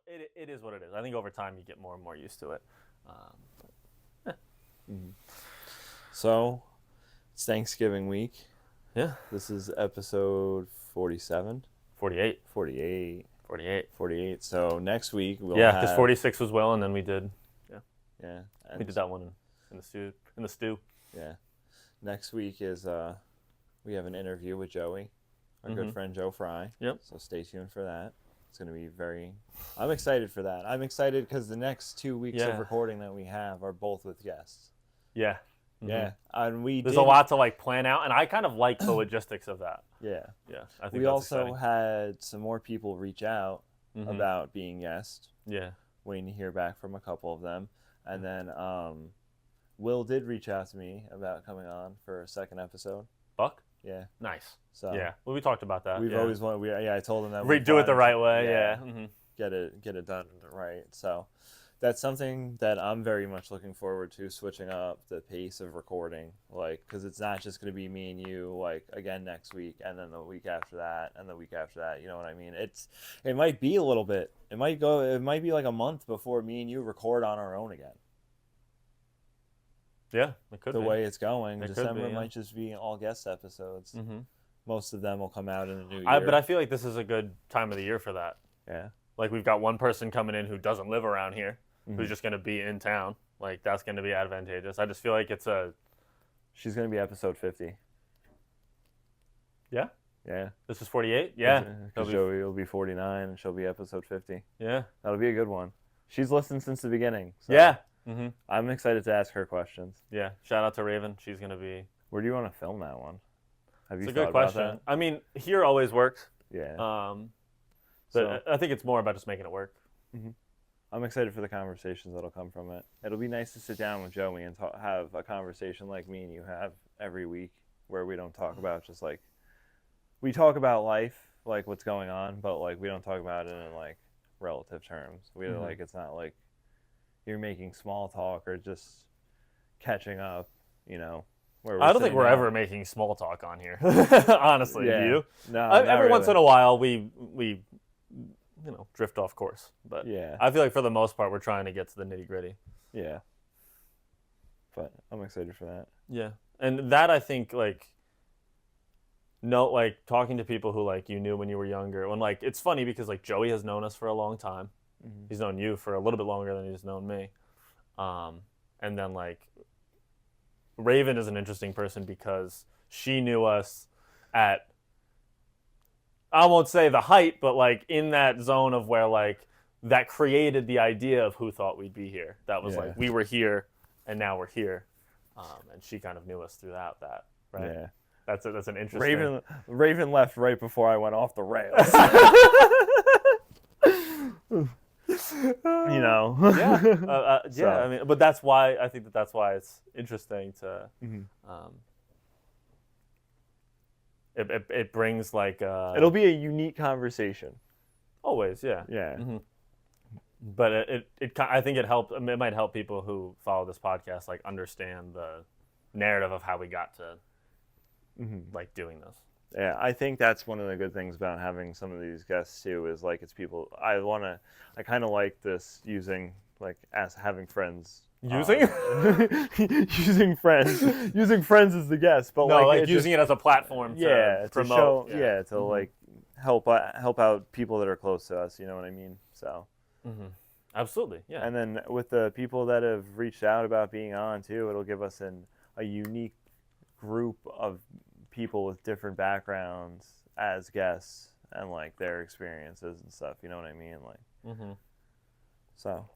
it is what it is. I think over time you get more and more used to it. So, it's Thanksgiving week. Yeah. This is episode 47. 48. 48. 48. 48. So next week we'll Yeah, because 46 was Will, and then we did. Yeah. We did that one in the stew. Yeah. Next week is we have an interview with Joey, our good friend Joe Fry. Yep. So stay tuned for that. It's going to be I'm excited for that. I'm excited because the next 2 weeks of recording that we have are both with guests. Yeah. Yeah. And there's a lot to plan out, and I kind of like the logistics of that. Yeah. Yeah. I think we that's also exciting. had some more people reach out about being guests. Yeah. Waiting to hear back from a couple of them. And then Will did reach out to me about coming on for a second episode. Buck? Yeah. Nice. So yeah. Well, we talked about that. We've always wanted. I told him that we do it the right way. Yeah. Get it done right. So that's something that I'm very much looking forward to, switching up the pace of recording, because it's not just going to be me and you, again next week, and then the week after that, and the week after that. You know what I mean? It might be a little bit. It might be like a month before me and you record on our own again. Yeah, it could be. The way it's going, December might just be all guest episodes. Most of them will come out in the new year. But I feel like this is a good time of the year for that. Yeah. We've got one person coming in who doesn't live around here, who's just going to be in town. That's going to be advantageous. I just feel like She's going to be episode 50. Yeah? Yeah. This is 48? Yeah. Because Joey will be 49 and she'll be episode 50. Yeah. That'll be a good one. She's listened since the beginning. So yeah. I'm excited to ask her questions. Yeah. Shout out to Raven. She's going to be... Where do you want to film that one? Have you thought about that? It's a good question. I mean, here always works. Yeah. But I think it's more about just making it work. I'm excited for the conversations that'll come from it. It'll be nice to sit down with Joey and have a conversation like me and you have every week, where we don't talk about just we talk about life, what's going on, but we don't talk about it in relative terms. We it's not like you're making small talk or just catching up, I don't think we're ever making small talk on here. Honestly, do you? No, every once in a while we drift off course, but I feel like for the most part we're trying to get to the nitty gritty. Yeah. But I'm excited for that. Yeah, and that I think talking to people who you knew when you were younger, when it's funny because Joey has known us for a long time. He's known you for a little bit longer than he's known me, and then Raven is an interesting person because she knew us at, I won't say the height, but in that zone of where that created the idea of who thought we'd be here. That was we were here and now we're here. And she kind of knew us throughout that, right? Yeah. That's an interesting... Raven left right before I went off the rails. Yeah. I mean, but that's why I think that's why it's interesting to. It brings it'll be a unique conversation. Always, yeah. Yeah. But I think it helped. It might help people who follow this podcast understand the narrative of how we got to doing this. Yeah, I think that's one of the good things about having some of these guests too, is it's people I kind of like this using as having friends. Using friends as the guest, but no, using it as a platform to promote. To show, help out people that are close to us, you know what I mean? So absolutely, yeah. And then with the people that have reached out about being on too, it'll give us a unique group of people with different backgrounds as guests and their experiences and stuff, you know what I mean? So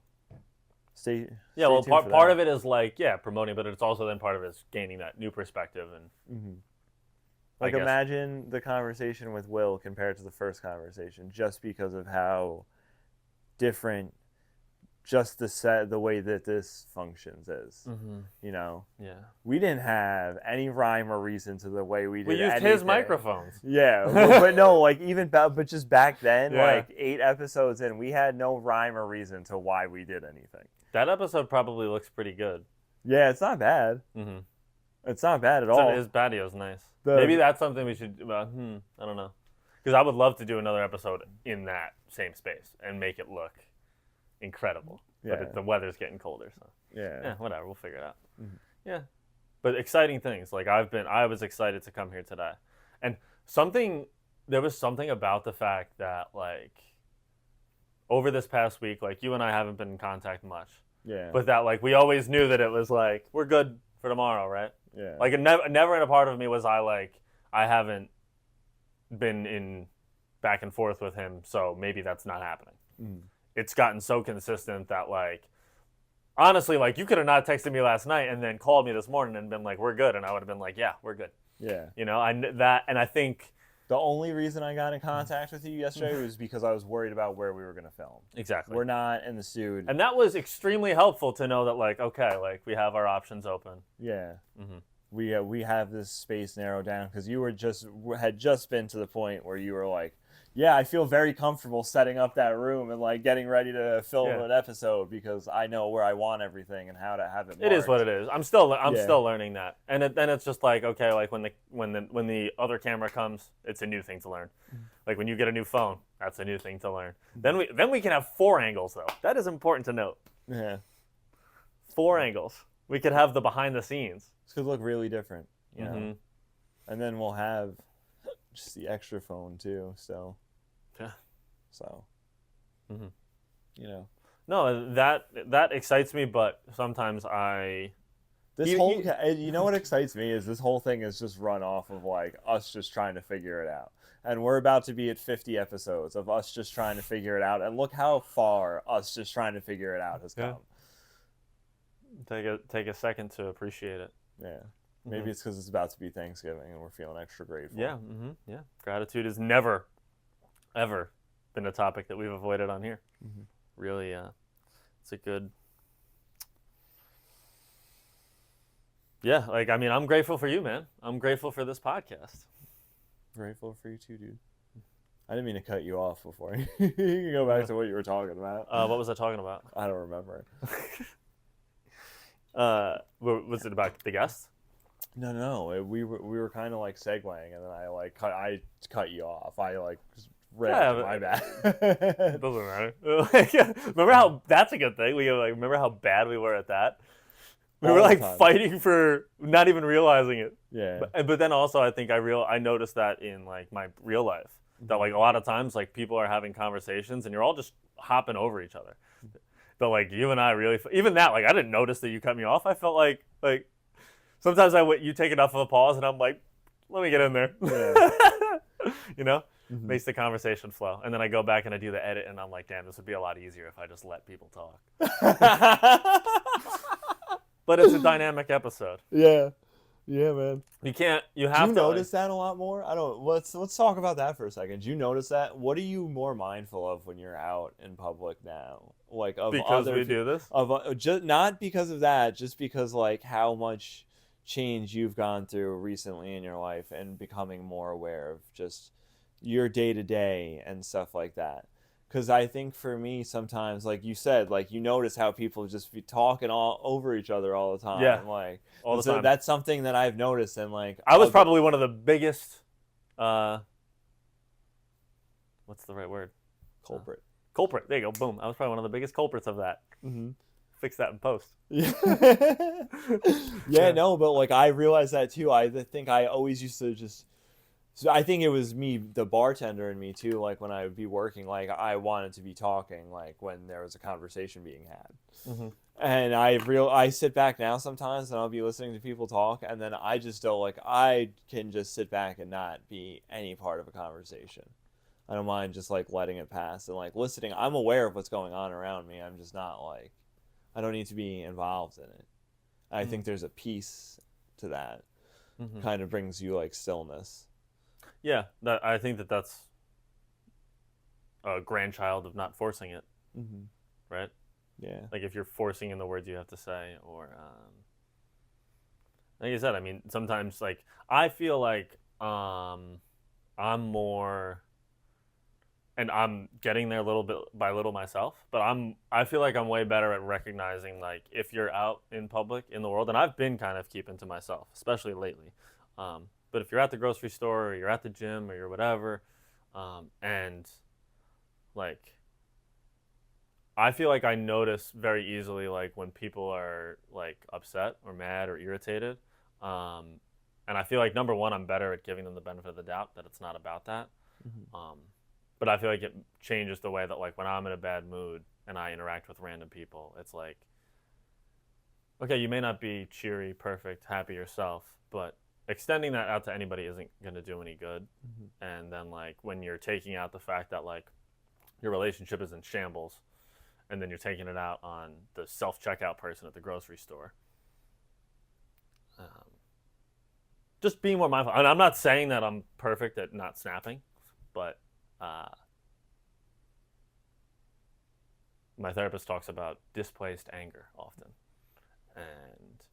stay well, tuned part of it is promoting, but it's also then part of it is gaining that new perspective and imagine the conversation with Will compared to the first conversation, just because of how different just the way that this functions is. Yeah. We didn't have any rhyme or reason to the way we did. We used anything. his microphones. Yeah, but no, but just back then, 8 episodes in, we had no rhyme or reason to why we did anything. That episode probably looks pretty good. Yeah, it's not bad. It's not bad at all. His patio's nice. Maybe that's something we should. I don't know. because I would love to do another episode in that same space and make it look incredible. Yeah. But the weather's getting colder, so Yeah. whatever, we'll figure it out. Mm-hmm. Yeah, but exciting things. Like I was excited to come here today, and there was something about the fact that like over this past week, like you and I haven't been in contact much. Yeah. But that like we always knew that it was like we're good for tomorrow, right? Yeah. Like it never in a part of me was I haven't been in back and forth with him, so maybe that's not happening. Mm. It's gotten so consistent that like honestly, like you could have not texted me last night and then called me this morning and been like, we're good, and I would have been like, yeah, we're good. Yeah. You know, I think the only reason I got in contact with you yesterday was because I was worried about where we were going to film. exactly. We're not in the studio. And that was extremely helpful to know that like okay, like we have our options open. Yeah. Mm-hmm. We have this space narrowed down because you had just been to the point where you were like, yeah, I feel very comfortable setting up that room and like getting ready to film an episode because I know where I want everything and how to have it marked. It is what it is. I'm still learning that, and then it's just like okay, like when the other camera comes, it's a new thing to learn. Mm-hmm. Like when you get a new phone, that's a new thing to learn. Mm-hmm. Then we can have 4 angles though. That is important to note. Yeah, 4 angles. We could have the behind the scenes. This could look really different, you know. Mm-hmm. And then we'll have just the extra phone too. So. Yeah. So, you know. No, that excites me, but sometimes you know what excites me is this whole thing is just run off of like us just trying to figure it out. And we're about to be at 50 episodes of us just trying to figure it out. And look how far us just trying to figure it out has come. Take a second to appreciate it. Yeah. Maybe it's because it's about to be Thanksgiving and we're feeling extra grateful. Yeah. Mm-hmm. Yeah. Gratitude has never ever been a topic that we've avoided on here. Mm-hmm. Really, it's a good. Yeah, like I mean, I'm grateful for you, man. I'm grateful for this podcast. Grateful for you too, dude. I didn't mean to cut you off before. You can go back to what you were talking about. What was I talking about? I don't remember. Was it about the guests? No. We were kind of like segueing, and then I cut you off. I like ripped. My bad. It doesn't matter. Remember how that's a good thing. We remember how bad we were at that. We were like fighting for not even realizing it. Yeah. But then also I think I noticed that in like my real life that like a lot of times like people are having conversations and you're all just hopping over each other. But like you and I really even that like I didn't notice that you cut me off. I felt like sometimes you take enough of a pause and I'm like, let me get in there. Yeah. You know? Mm-hmm. Makes the conversation flow. And then I go back and I do the edit and I'm like, damn, this would be a lot easier if I just let people talk. But it's a dynamic episode. Yeah. Yeah, man. You have to. Do you notice that a lot more? I don't. Let's talk about that for a second. Do you notice that? What are you more mindful of when you're out in public now? Like of because we do this? Just not because of that, just because like how much change you've gone through recently in your life and becoming more aware of just your day-to-day and stuff like that. Because I think for me sometimes, like you said, like you notice how people just be talking all over each other all the time. Yeah, like all the time. That's something that I've noticed, and like I was probably one of the biggest. What's the right word? Culprit. Culprit. There you go. Boom. I was probably one of the biggest culprits of that. Mm-hmm. Fix that in post. Yeah, no, but like I realized that too. I think I always used to just. So I think it was me, the bartender in me too, like when I would be working, like I wanted to be talking, like when there was a conversation being had. Mm-hmm. And I sit back now sometimes and I'll be listening to people talk and then I just don't like, I can just sit back and not be any part of a conversation. I don't mind just like letting it pass and like listening. I'm aware of what's going on around me. I'm just not like, I don't need to be involved in it. I think there's a peace to that. Mm-hmm. Kind of brings you like stillness. Yeah, I think that's a grandchild of not forcing it, right? Yeah. Like if you're forcing in the words you have to say, or like you said, I mean, sometimes like I feel like I'm more, and I'm getting there little bit by little myself, but I feel like I'm way better at recognizing like if you're out in public in the world, and I've been kind of keeping to myself, especially lately. But if you're at the grocery store or you're at the gym or you're whatever, And like I feel like I notice very easily like when people are like upset or mad or irritated. Um, and I feel like number one, I'm better at giving them the benefit of the doubt that it's not about that. Mm-hmm. But I feel like it changes the way that like when I'm in a bad mood and I interact with random people, it's like, okay, you may not be cheery, perfect, happy yourself, but extending that out to anybody isn't going to do any good. Mm-hmm. And then like when you're taking out the fact that like your relationship is in shambles, and then you're taking it out on the self-checkout person at the grocery store. Just being more mindful. And I'm not saying that I'm perfect at not snapping, but my therapist talks about displaced anger often. And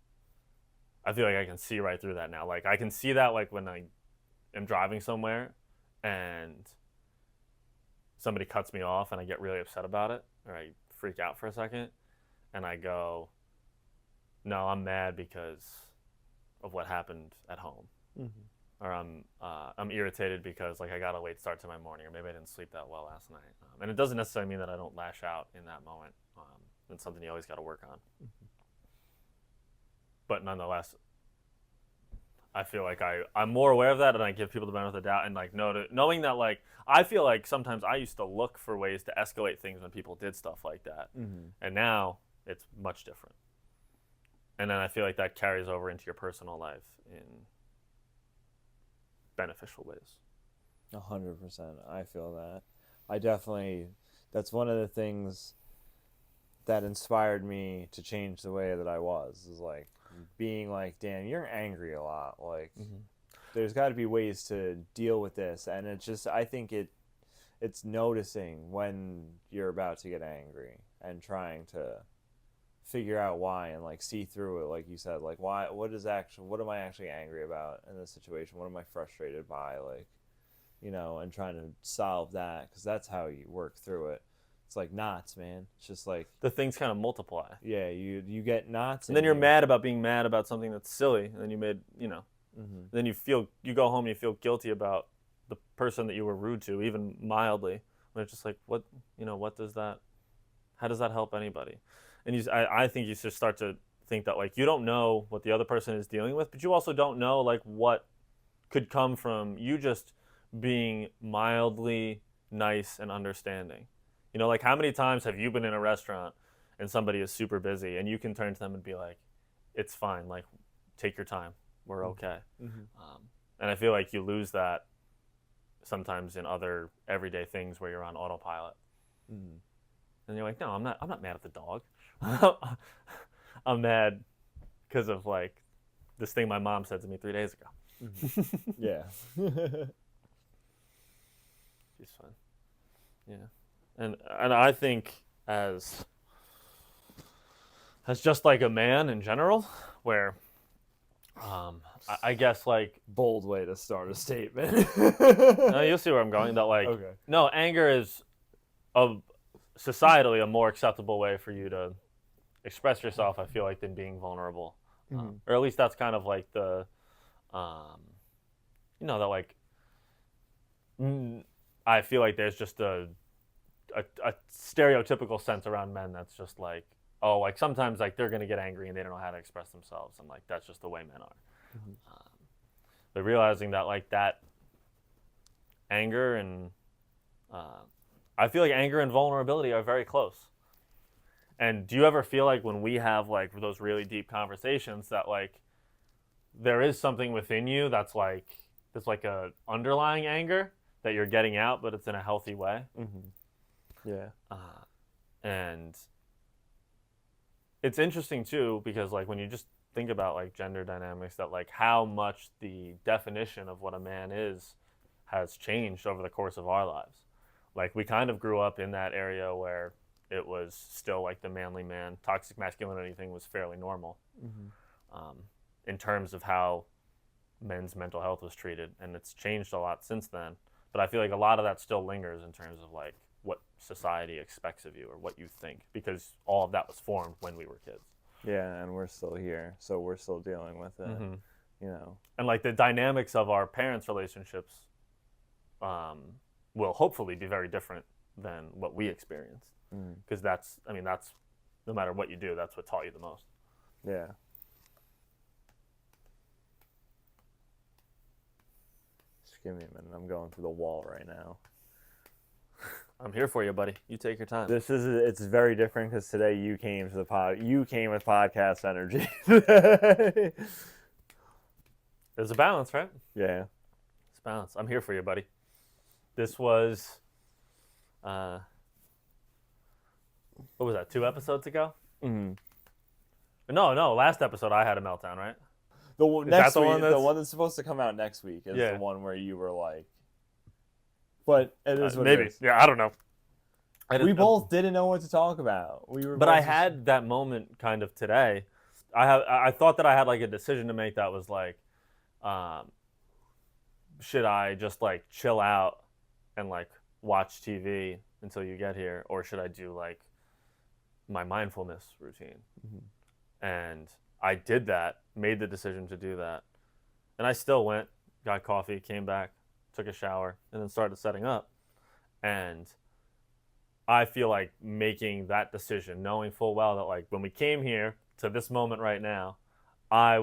I feel like I can see right through that now. Like I can see that like when I am driving somewhere and somebody cuts me off and I get really upset about it, or I freak out for a second, and I go, no, I'm mad because of what happened at home. Mm-hmm. Or I'm irritated because like I got a late start to my morning, or maybe I didn't sleep that well last night. And it doesn't necessarily mean that I don't lash out in that moment. It's something you always got to work on. Mm-hmm. But nonetheless, I feel like I'm more aware of that, and I give people the benefit of the doubt, and like knowing that like I feel like sometimes I used to look for ways to escalate things when people did stuff like that, Mm-hmm. and now it's much different. And then I feel like that carries over into your personal life in beneficial ways. 100%. I feel that. I definitely, that's one of the things that inspired me to change the way that I was, is like being like, Dan, you're angry a lot. Like, there's got to be ways to deal with this. And it's just, I think it's noticing when you're about to get angry and trying to figure out why and like see through it, like you said, like what am I actually angry about in this situation, what am I frustrated by, like, you know, and trying to solve that, because that's how you work through it. It's like knots, man. It's just like the things kind of multiply. Yeah, you get knots, and then you're mad about being mad about something that's silly, and then you made, you know, then you go home and you feel guilty about the person that you were rude to, even mildly, when it's just like, what, you know, what does that, how does that help anybody? And I think you just start to think that like you don't know what the other person is dealing with, but you also don't know like what could come from you just being mildly nice and understanding. You know, like how many times have you been in a restaurant and somebody is super busy and you can turn to them and be like, it's fine, like take your time, we're okay. And I feel like you lose that sometimes in other everyday things where you're on autopilot. And you're like, no, I'm not mad at the dog. I'm mad because of like this thing my mom said to me 3 days ago. Yeah. She's fine. Yeah. And I think as just like a man in general, where I guess like bold way to start a statement. No, you'll see where I'm going. That like Okay. No, anger is societally a more acceptable way for you to express yourself, I feel like, than being vulnerable. Or at least that's kind of like the you know, that like I feel like there's just a stereotypical sense around men that's just like, oh, like sometimes like they're gonna get angry and they don't know how to express themselves, and like that's just the way men are. But realizing that like that anger and I feel like anger and vulnerability are very close. And do you ever feel like when we have like those really deep conversations that like there is something within you that's like a underlying anger that you're getting out, but it's in a healthy way? Yeah. And it's interesting too, because like when you just think about like gender dynamics, that like how much the definition of what a man is has changed over the course of our lives. Like we kind of grew up in that area where it was still like the manly man, toxic masculinity thing was fairly normal in terms of how men's mental health was treated, and it's changed a lot since then. But I feel like a lot of that still lingers in terms of like what society expects of you or what you think, because all of that was formed when we were kids. Yeah, and we're still here, so we're still dealing with it. You know, and like the dynamics of our parents' relationships will hopefully be very different than what we experienced. Because that's no matter what you do, that's what taught you the most. Yeah. Just give me a minute. I'm going through the wall right now. I'm here for you, buddy. You take your time. It's very different because today you came to the pod. You came with podcast energy. There's a balance, right? Yeah. It's balance. I'm here for you, buddy. This was, what was that? 2 episodes ago? Mm-hmm. No. Last episode I had a meltdown, right? The next week, one the one that's supposed to come out next week is the one where you were like, but it is what maybe. it is. Yeah, I don't know. We both didn't know what to talk about. But I had that moment kind of today. I thought that I had like a decision to make that was like, should I just like chill out and like watch TV until you get here, or should I do like my mindfulness routine? And I did that, made the decision to do that, and I still went, got coffee, came back, took a shower, and then started setting up. And I feel like making that decision, knowing full well that like when we came here to this moment right now, I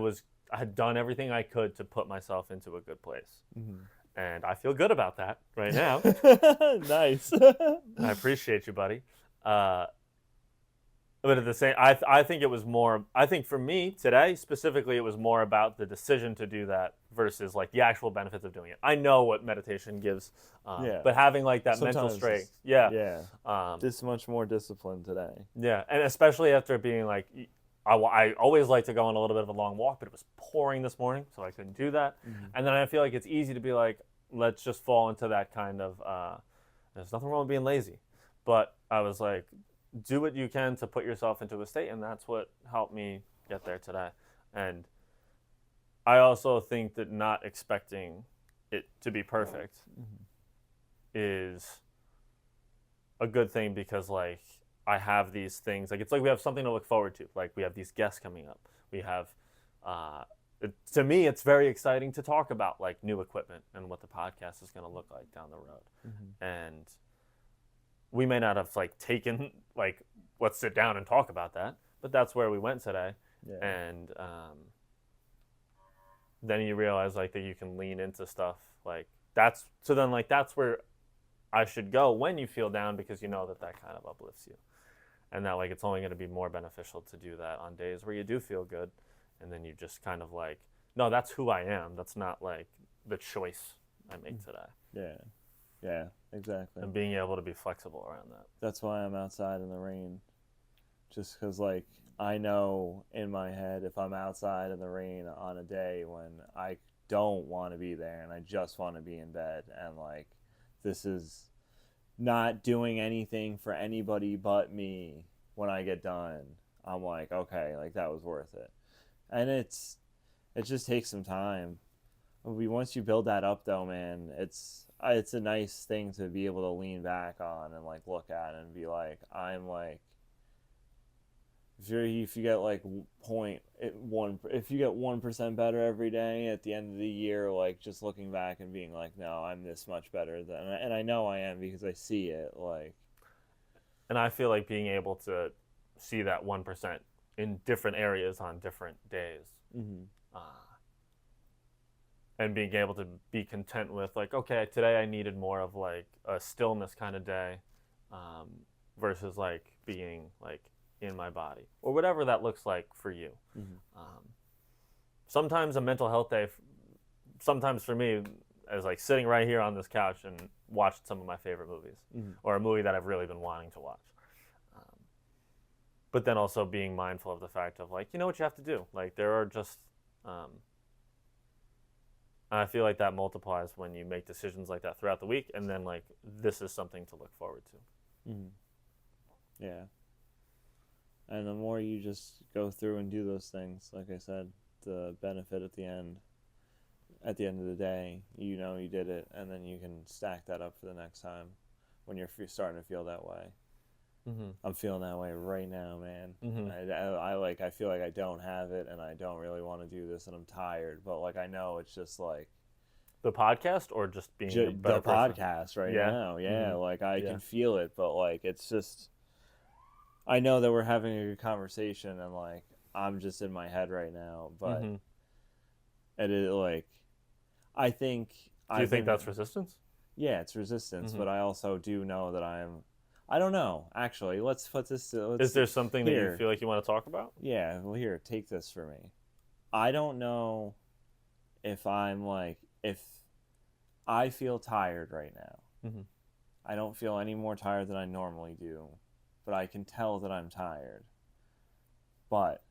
had done everything I could to put myself into a good place. And I feel good about that right now. Nice. I appreciate you, buddy. But at the same, I think it was more. I think for me today specifically, it was more about the decision to do that versus like the actual benefits of doing it. I know what meditation gives, but having like that mental strength, this much more discipline today. Yeah, and especially after being like, I always like to go on a little bit of a long walk, but it was pouring this morning, so I couldn't do that. And then I feel like it's easy to be like, let's just fall into that kind of. There's nothing wrong with being lazy, but I was like, do what you can to put yourself into a state, and that's what helped me get there today. And I also think that not expecting it to be perfect is a good thing, because like I have these things, like it's like we have something to look forward to. Like we have these guests coming up. We have, to me, it's very exciting to talk about like new equipment and what the podcast is going to look like down the road. And we may not have like taken like, let's sit down and talk about that, but that's where we went today. And then you realize like that you can lean into stuff like that's, so then like that's where I should go when you feel down, because you know that kind of uplifts you, and that like it's only going to be more beneficial to do that on days where you do feel good, and then you just kind of like, no, that's who I am. That's not like the choice I make today. Yeah, exactly. And being able to be flexible around that. That's why I'm outside in the rain. Just because, like, I know in my head if I'm outside in the rain on a day when I don't want to be there and I just want to be in bed, and, like, this is not doing anything for anybody but me when I get done, I'm like, okay, like, that was worth it. And it just takes some time. Once you build that up, though, man, it's a nice thing to be able to lean back on and like look at and be like, I'm like, if you get like if you get 1% better every day at the end of the year, like just looking back and being like, no, I'm this much better than, and I know I am because I see it, like. And I feel like being able to see that 1% in different areas on different days. And being able to be content with like, okay, today I needed more of like a stillness kind of day, versus like being like in my body or whatever that looks like for you. Sometimes a mental health day, sometimes for me, is like sitting right here on this couch and watching some of my favorite movies, or a movie that I've really been wanting to watch. But then also being mindful of the fact of like, you know what you have to do. Like there are just, I feel like that multiplies when you make decisions like that throughout the week, and then like this is something to look forward to. Yeah. And the more you just go through and do those things, like I said, the benefit at the end of the day, you know you did it, and then you can stack that up for the next time when you're starting to feel that way. I'm feeling that way right now, man. I feel like I don't have it, and I don't really want to do this, and I'm tired, but like I know it's just like The podcast or just being a better the person? podcast right Yeah. now. Yeah, like I Yeah. can feel it, but like it's just I know that we're having a good conversation and like I'm just in my head right now, but it is like I think Do you think that's resistance? Yeah, it's resistance, but I also do know that I don't know, actually. Let's put this Is there something that you feel like you want to talk about? Yeah, well here, take this for me. I don't know if I feel tired right now. I don't feel any more tired than I normally do, but I can tell that I'm tired. But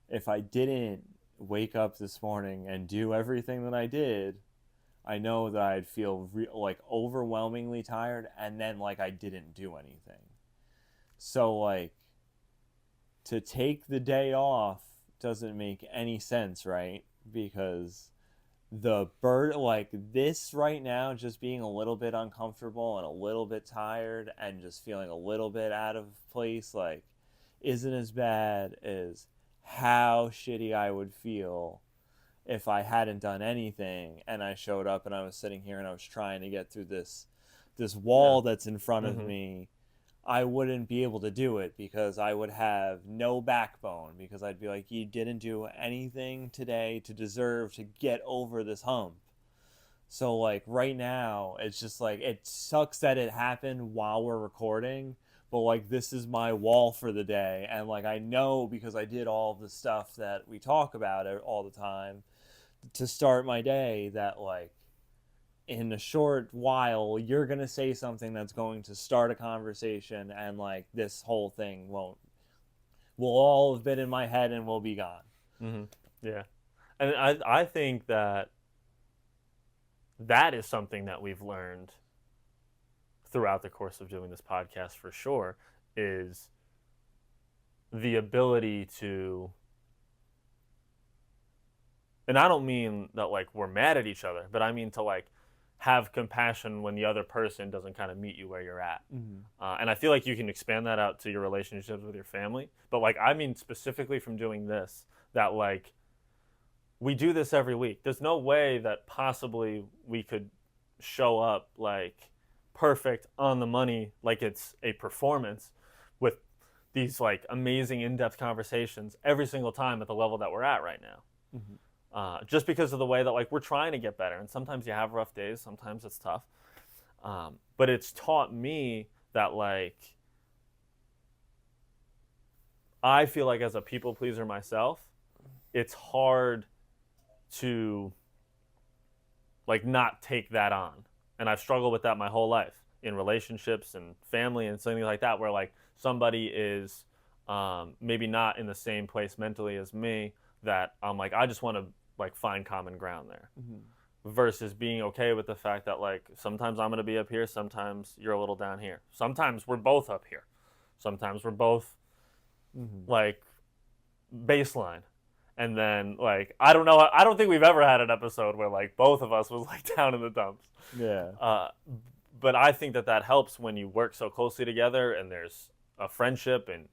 if I didn't wake up this morning and do everything that I did, I know that I'd feel like overwhelmingly tired, and then like I didn't do anything. So like to take the day off doesn't make any sense, right? Because like this right now, just being a little bit uncomfortable and a little bit tired and just feeling a little bit out of place, like isn't as bad as how shitty I would feel if I hadn't done anything and I showed up and I was sitting here and I was trying to get through this wall that's in front of me. I wouldn't be able to do it because I would have no backbone, because I'd be like, you didn't do anything today to deserve to get over this hump. So like right now, it's just like, it sucks that it happened while we're recording, but like this is my wall for the day. And like I know, because I did all the stuff that we talk about all the time to start my day, that like in a short while you're going to say something that's going to start a conversation, and like this whole thing will all have been in my head and will be gone. Yeah. And I think that is something that we've learned throughout the course of doing this podcast, for sure, is the ability to, and I don't mean that like we're mad at each other, but I mean to like have compassion when the other person doesn't kind of meet you where you're at. And I feel like you can expand that out to your relationships with your family. But like, I mean specifically from doing this, that like we do this every week. There's no way that possibly we could show up like perfect, on the money, like it's a performance, with these like amazing in-depth conversations every single time at the level that we're at right now. Just because of the way that like we're trying to get better, and sometimes you have rough days, sometimes it's tough, but it's taught me that like I feel like as a people pleaser myself, it's hard to like not take that on, and I've struggled with that my whole life in relationships and family and something like that, where like somebody is maybe not in the same place mentally as me, that I'm like, I just want to like find common ground there, versus being okay with the fact that like sometimes I'm going to be up here, sometimes you're a little down here, sometimes we're both up here, sometimes we're both like baseline, and then like I don't know, I don't think we've ever had an episode where like both of us was like down in the dumps. But I think that helps when you work so closely together and there's a friendship, and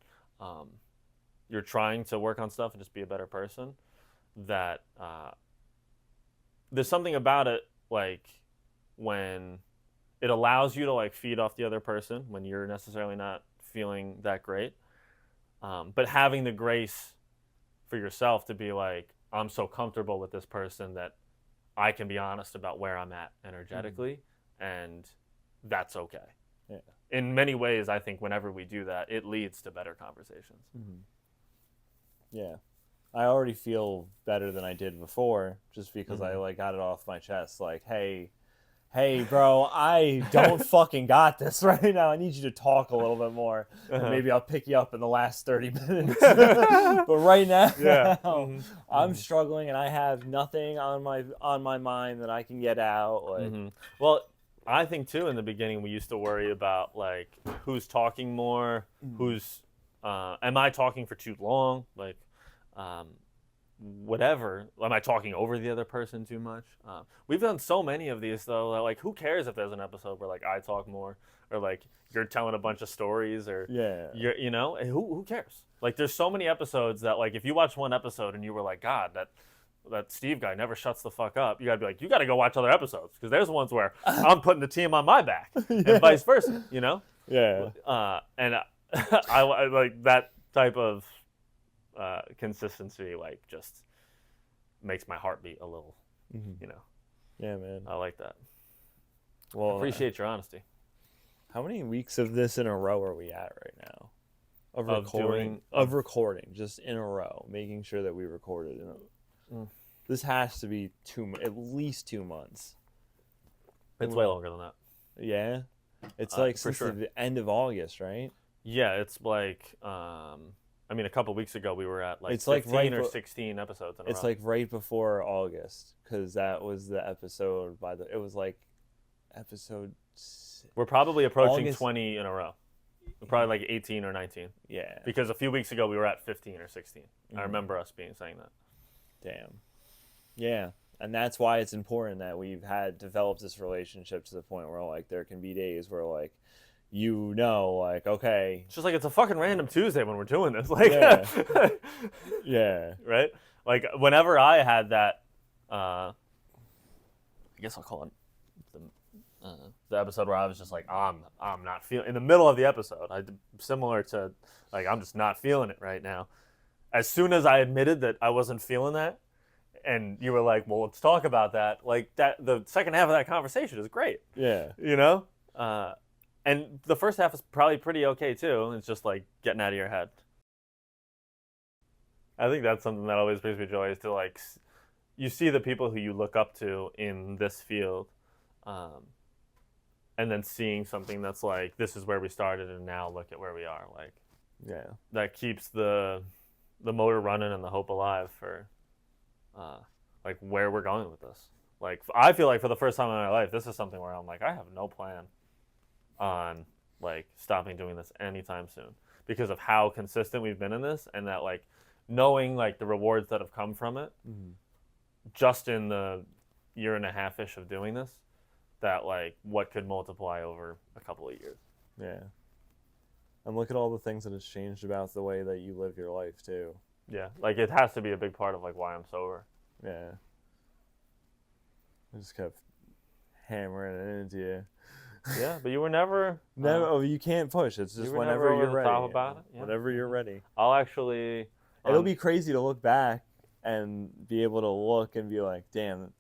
you're trying to work on stuff and just be a better person, that there's something about it, like when it allows you to like feed off the other person when you're necessarily not feeling that great, but having the grace for yourself to be like, I'm so comfortable with this person that I can be honest about where I'm at energetically, and that's okay. In many ways, I think whenever we do that, it leads to better conversations. Yeah. I already feel better than I did before, just because I like got it off my chest. Like, hey, bro, I don't fucking got this right now. I need you to talk a little bit more, and maybe I'll pick you up in the last 30 minutes. But right now, I'm struggling, and I have nothing on my mind that I can get out. Like, well, I think too, in the beginning, we used to worry about like who's talking more, who's am I talking for too long, like whatever, am I talking over the other person too much? We've done so many of these though, that, like, who cares if there's an episode where like I talk more, or like you're telling a bunch of stories, or you're, you know, who cares? Like there's so many episodes that like if you watch one episode and you were like, God, that that Steve guy never shuts the fuck up. You gotta be like, you gotta go watch other episodes because there's ones where I'm putting the team on my back and vice versa, you know? Yeah. And I like that type of consistency, like just makes my heart beat a little, you know? Yeah, man. I like that. Well, I appreciate your honesty. How many weeks of this in a row are we at right now? Of recording, just in a row, making sure that we recorded. This has to be at least 2 months. It's way longer than that. Yeah? It's like for since sure. the end of August, right? Yeah, it's like, I mean, a couple weeks ago we were at like It's 15 like or 16 episodes in a It's row. like right before August, because that was the episode it was like episode... We're probably approaching August. 20 in a row. We're probably like 18 or 19. Yeah. Because a few weeks ago we were at 15 or 16. I remember us saying that. Damn. Yeah. And that's why it's important that we've developed this relationship to the point where like there can be days where like, like, okay. It's just like it's a fucking random Tuesday when we're doing this. Like, Yeah. Yeah. Right? Like whenever I had that, I guess I'll call it the episode where I was just like, I'm not feeling, in the middle of the episode, similar to like, I'm just not feeling it right now. As soon as I admitted that I wasn't feeling that, and you were like, well, let's talk about that, like that, the second half of that conversation is great. Yeah. You know? And the first half is probably pretty okay too. It's just like getting out of your head. I think that's something that always brings me joy, is to like, you see the people who you look up to in this field, and then seeing something that's like, this is where we started and now look at where we are. Like, Yeah. that keeps the motor running and the hope alive for like where we're going with this. Like, I feel like for the first time in my life, this is something where I'm like, I have no plan on like stopping doing this anytime soon, because of how consistent we've been in this, and that like knowing like the rewards that have come from it just in the year and a half-ish of doing this, that like what could multiply over a couple of years. Yeah. And look at all the things that has changed about the way that you live your life too. Yeah, like it has to be a big part of like why I'm sober. Yeah. I just kept hammering it into you. Yeah, but you were never... No, you can't push. It's just were whenever never over you're the ready. top about it? Yeah. Whenever you're ready. I'll actually... It'll be crazy to look back and be able to look and be like, damn,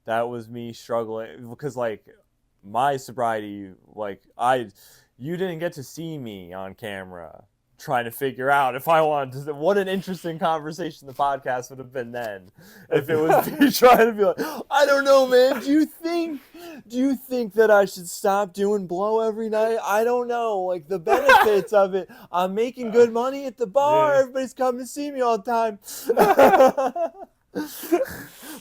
that was me struggling. Because, like, my sobriety, like, you didn't get to see me on camera trying to figure out if I wanted to. What an interesting conversation the podcast would have been then, if it was me trying to be like, I don't know, man. Do you think that I should stop doing blow every night? I don't know. Like, the benefits of it. I'm making good money at the bar. Yeah. Everybody's coming to see me all the time.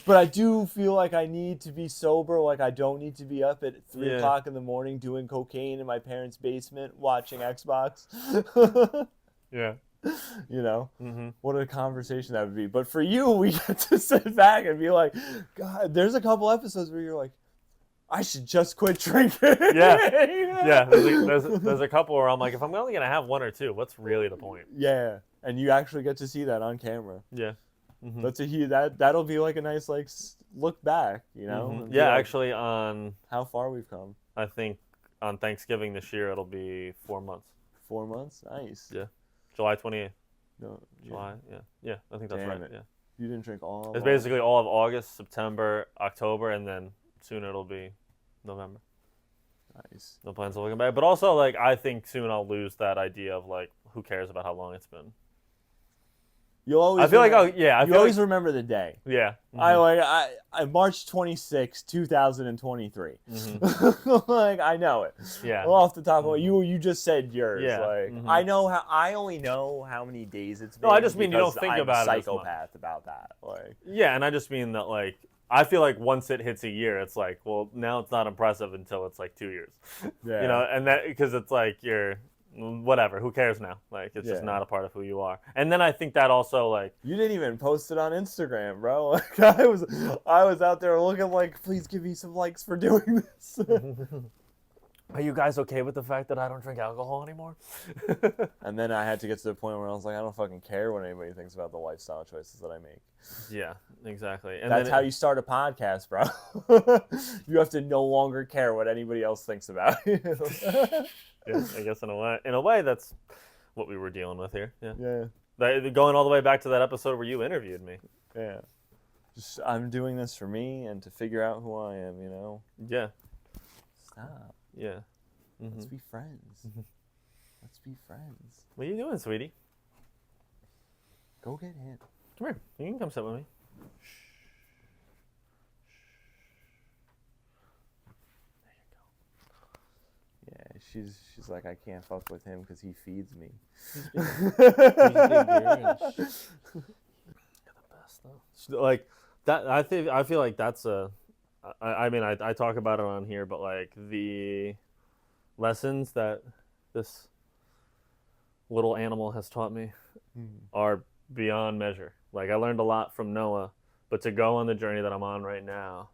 But I do feel like I need to be sober. Like, I don't need to be up at 3 o'clock in the morning doing cocaine in my parents' basement watching Xbox. Yeah. You know? What a conversation that would be. But for you, we get to sit back and be like, God, there's a couple episodes where you're like, I should just quit drinking. Yeah. Yeah. There's a couple where I'm like, if I'm only going to have one or two, what's really the point? Yeah. And you actually get to see that on camera. Yeah. That'll be like a nice like look back, you know? And be Yeah, like, actually on... how far we've come. I think on Thanksgiving this year, it'll be 4 months. 4 months? Nice. Yeah. July 28th. No, July, yeah. I think that's Damn right, it. yeah. You didn't drink all. It's basically all of August, September, October, and then soon it'll be November. Nice. No plans of looking back. But also, like, I think soon I'll lose that idea of, like, who cares about how long it's been. You'll always. I feel like, you always remember the day. Yeah. I March 26, 2023. Like, I know it. Yeah. Well, off the top of you just said yours. Yeah. Like, I only know how many days it's been. No, I just mean you don't because think I'm about a it as much. psychopath about that. Like. Yeah, and I just mean that, like, I feel like once it hits a year, it's like, well, now it's not impressive until it's like 2 years. Yeah. You know, and that, because it's like you're, whatever, who cares now? Like, it's just not a part of who you are. And then I think that also, like... You didn't even post it on Instagram, bro. Like, I was out there looking like, please give me some likes for doing this. are you guys okay with the fact that I don't drink alcohol anymore? And then I had to get to the point where I was like, I don't fucking care what anybody thinks about the lifestyle choices that I make. Yeah, exactly. And That's then how you start a podcast, bro. You have to no longer care what anybody else thinks about you. Yeah, I guess in a way, that's what we were dealing with here. Yeah. Yeah. Going all the way back to that episode where you interviewed me. Yeah. Just, I'm doing this for me and to figure out who I am, you know? Yeah. Stop. Yeah. Mm-hmm. Let's be friends. Let's be friends. What are you doing, sweetie? Go get him. Come here. You can come sit with me. Yeah, she's like, I can't fuck with him because he feeds me. He's big beer. You're the best though. Like that, I feel like that's a. I mean, I talk about it on here, but like the lessons that this little animal has taught me are beyond measure. Like I learned a lot from Noah, but to go on the journey that I'm on right now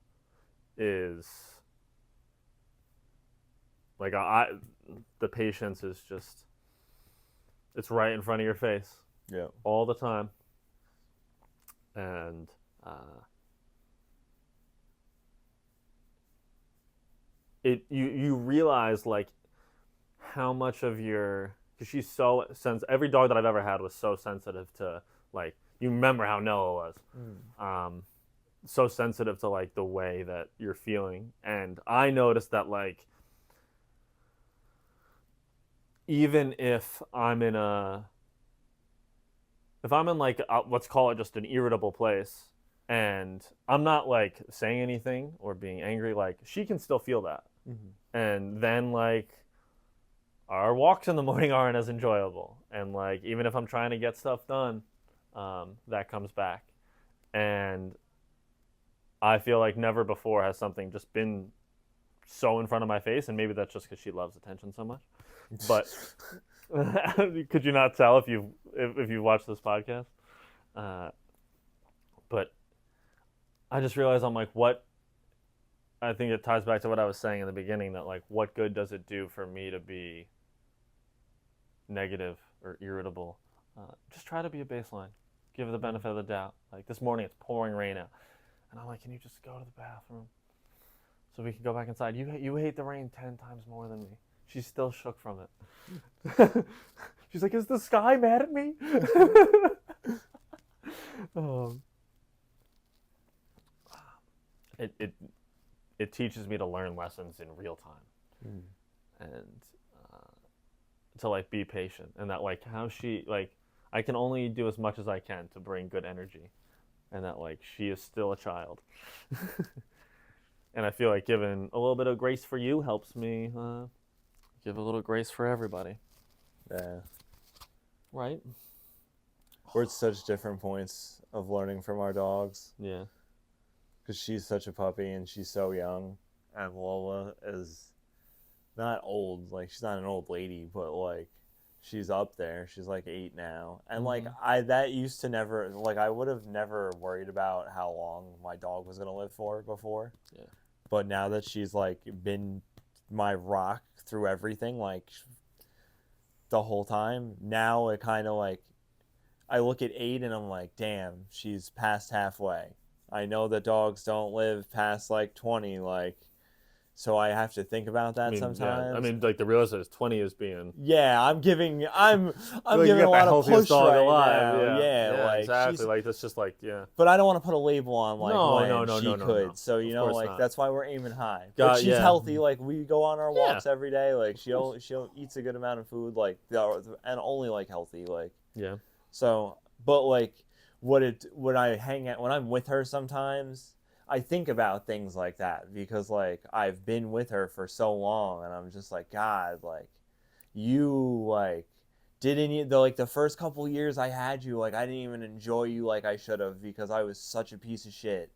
is like the patience is just, it's right in front of your face. Yeah. All the time. And you realize like how much of your, because she's so every dog that I've ever had was so sensitive to, like, you remember how Noah was, so sensitive to like the way that you're feeling. And I noticed that like even if I'm in like let's call it just an irritable place, and I'm not like saying anything or being angry, like she can still feel that. And then like our walks in the morning aren't as enjoyable, and like even if I'm trying to get stuff done, that comes back. And I feel like never before has something just been so in front of my face, and maybe that's just because she loves attention so much. But could you not tell if you watched this podcast? But I just realized I'm like, what? I think it ties back to what I was saying in the beginning, that like, what good does it do for me to be negative or irritable? Just try to be a baseline. Give it the benefit of the doubt. Like this morning, it's pouring rain out, and I'm like, can you just go to the bathroom so we can go back inside? You hate the rain 10 times more than me. She's still shook from it. She's like, is the sky mad at me? It teaches me to learn lessons in real time, and to like be patient, and that like how she, like, I can only do as much as I can to bring good energy, and that like she is still a child. And I feel like giving a little bit of grace for you helps me give a little grace for everybody. Yeah. Right? We're at such different points of learning from our dogs. Yeah. Because she's such a puppy and she's so young. And Lola is not old. Like, she's not an old lady, but, like, she's up there. She's, like, 8 now. And, like, that used to never, like, I would have never worried about how long my dog was going to live for before. Yeah. But now that she's, like, been my rock through everything, like, the whole time, now it kind of, like, I look at 8 and I'm like, damn, she's past halfway. I know that dogs don't live past like 20, like, so I have to think about that sometimes. Yeah. I mean, like the realization is 20 is being. Yeah, I'm giving like giving a lot of push dog right alive. now. Yeah, like exactly. Like that's just like But I don't want to put a label on like no, she could. No. So you know, like not. that's why we're aiming high. But she's healthy. Like we go on our walks every day. Like she eats a good amount of food. Like and only like healthy. Like So, but like. When I'm with her sometimes, I think about things like that because like I've been with her for so long and I'm just like, God, like you like the first couple years I had you, like I didn't even enjoy you like I should have because I was such a piece of shit.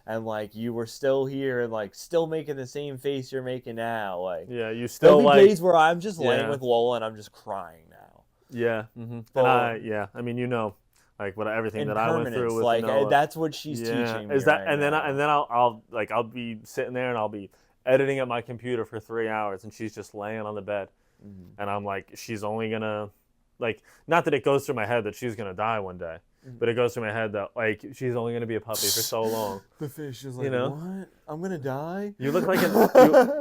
And like you were still here and like still making the same face you're making now. Like you still there'll be like days where I'm just laying with Lola and I'm just crying now. Yeah. Mm-hmm. But, I mean, you know. Like everything that I went through with like Noah. That's what she's teaching me. Is that right and now. then I'll be sitting there and I'll be editing at my computer for 3 hours, and she's just laying on the bed. Mm-hmm. And I'm like, she's only going to, like, not that it goes through my head that she's going to die one day, but it goes through my head that, like, she's only going to be a puppy for so long. The fish is like, you know? what? I'm going to die? You look like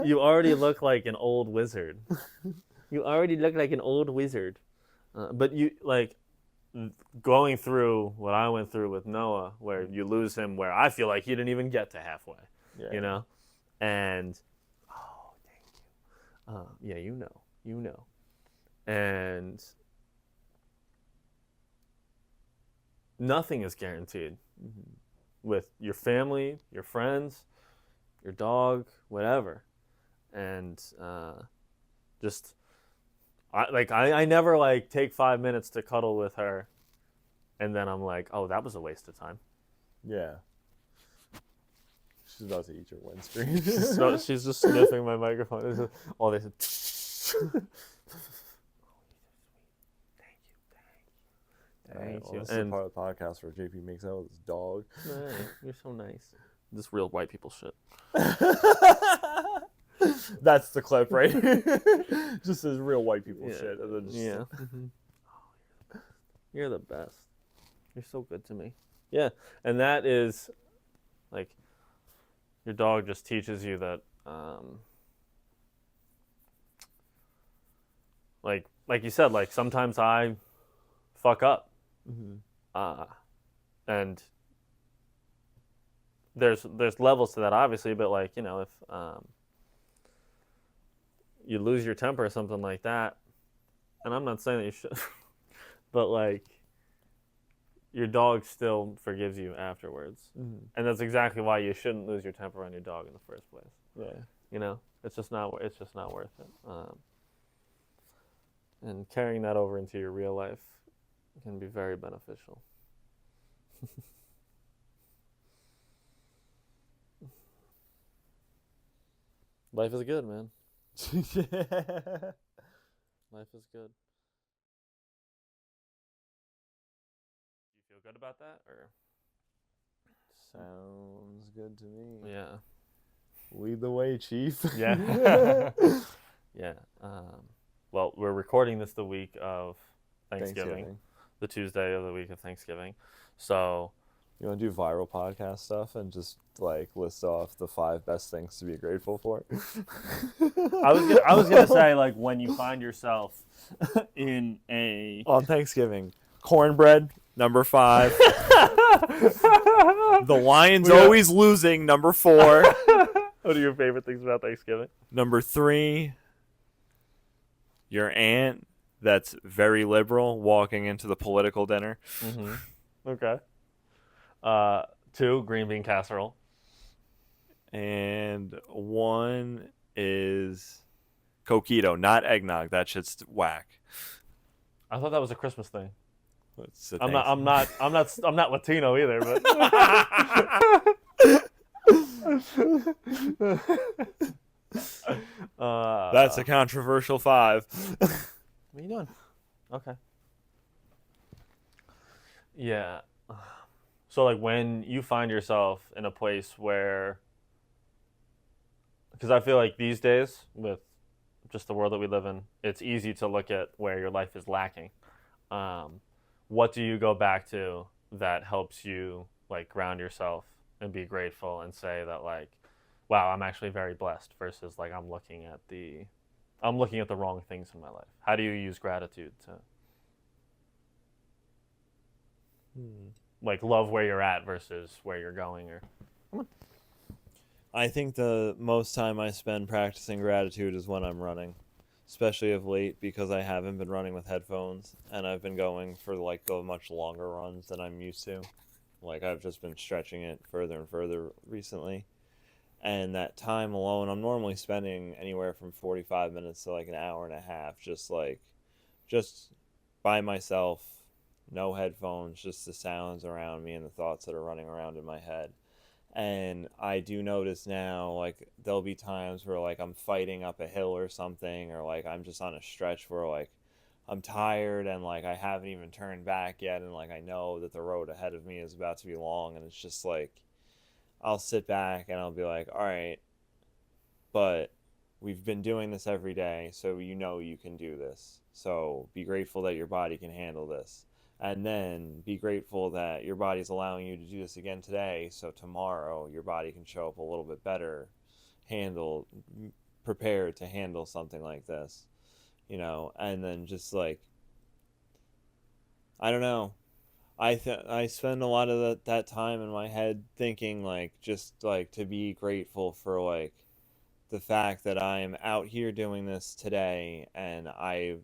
you already look like an old wizard. You already look like an old wizard. But you, like, going through what I went through with Noah, where you lose him, where I feel like he didn't even get to halfway, you know? And, oh, thank you. Yeah, you know. And nothing is guaranteed with your family, your friends, your dog, whatever. And just... I never like take 5 minutes to cuddle with her, and then I'm like, oh, that was a waste of time. Yeah. She's about to eat your windscreen. She's just sniffing my microphone. All they said. Thank you. This is part of the podcast where JP makes out with his dog. Right, you're so nice. This real white people shit. That's the clip, right? Just as real white people shit. And then just... Yeah. You're the best. You're so good to me. Yeah, and that is, like, your dog just teaches you that, like you said, like, sometimes I fuck up. And there's levels to that, obviously, but, like, you know, if you lose your temper or something like that, and I'm not saying that you should, but, like, your dog still forgives you afterwards. And that's exactly why you shouldn't lose your temper on your dog in the first place. Yeah. You know, it's just not worth it. And carrying that over into your real life can be very beneficial. Life is good, man. Life is good. You feel good about that, or? Sounds good to me. Yeah. Lead the way, Chief. Yeah. Yeah. Well, we're recording this the week of Thanksgiving. The Tuesday of the week of Thanksgiving. So, you want to do viral podcast stuff and just like list off the 5 best things to be grateful for? I was gonna say, like, when you find yourself in a on Thanksgiving, cornbread number 5. The Lions always losing number 4. What are your favorite things about Thanksgiving? Number 3, your aunt that's very liberal walking into the political dinner. Okay. 2, green bean casserole. And 1 is coquito, not eggnog. That shit's whack. I thought that was a Christmas thing. I'm not Latino either, but that's a controversial 5. What are you doing? Okay. Yeah. So, like, when you find yourself in a place where, because I feel like these days, with just the world that we live in, it's easy to look at where your life is lacking. What do you go back to that helps you, like, ground yourself and be grateful and say that, like, wow, I'm actually very blessed, versus, like, I'm looking at the wrong things in my life? How do you use gratitude to like love where you're at versus where you're going? Or I think the most time I spend practicing gratitude is when I'm running, especially of late, because I haven't been running with headphones and I've been going for like the much longer runs than I'm used to. Like, I've just been stretching it further and further recently. And that time alone, I'm normally spending anywhere from 45 minutes to like an hour and a half, just by myself, no headphones, just the sounds around me and the thoughts that are running around in my head. And I do notice now, like, there'll be times where, like, I'm fighting up a hill or something, or, like, I'm just on a stretch where, like, I'm tired and, like, I haven't even turned back yet, and, like, I know that the road ahead of me is about to be long, and it's just, like, I'll sit back and I'll be like, all right, but we've been doing this every day, so you know you can do this. So be grateful that your body can handle this. And then be grateful that your body's allowing you to do this again today, so tomorrow your body can show up a little bit better, prepared to handle something like this, and then just like, I don't know. I spend a lot of that time in my head thinking like, just like to be grateful for like the fact that I am out here doing this today, and I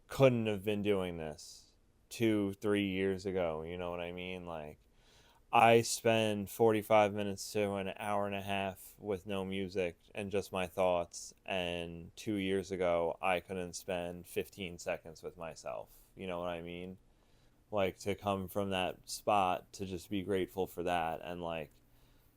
couldn't have been doing this 2-3 years ago. You know what I mean? Like, I spend 45 minutes to an hour and a half with no music and just my thoughts, and 2 years ago I couldn't spend 15 seconds with myself. You know what I mean? Like, to come from that spot to just be grateful for that, and like,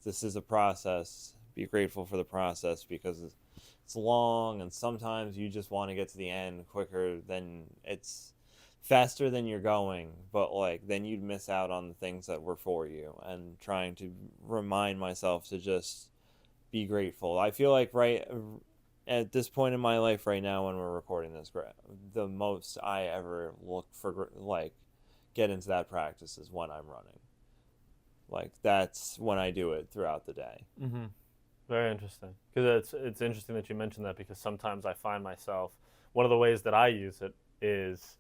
this is a process. Be grateful for the process, because it's long, and sometimes you just want to get to the end quicker than it's faster than you're going, but like, then you'd miss out on the things that were for you. And trying to remind myself to just be grateful. I feel like right at this point in my life right now, when we're recording this, the most I ever look for, like, get into that practice is when I'm running. Like, that's when I do it throughout the day. Mm-hmm. Very interesting. Because it's interesting that you mentioned that, because sometimes I find myself, one of the ways that I use it is,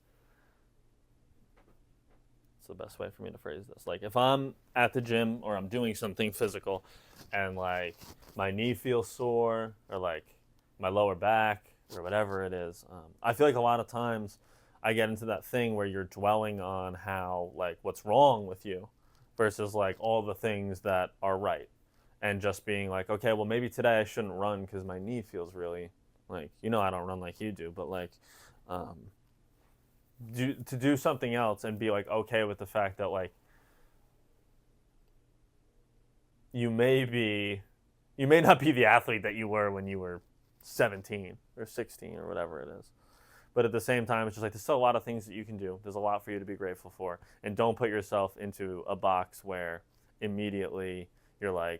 it's the best way for me to phrase this. Like, if I'm at the gym or I'm doing something physical and like my knee feels sore, or like my lower back or whatever it is, I feel like a lot of times I get into that thing where you're dwelling on how, like, what's wrong with you versus like all the things that are right. And just being like, okay, well, maybe today I shouldn't run because my knee feels really, like, I don't run like you do, but like, to do something else and be like okay with the fact that like you may not be the athlete that you were when you were 17 or 16 or whatever it is. But at the same time, it's just like, there's still a lot of things that you can do. There's a lot for you to be grateful for. And don't put yourself into a box where immediately you're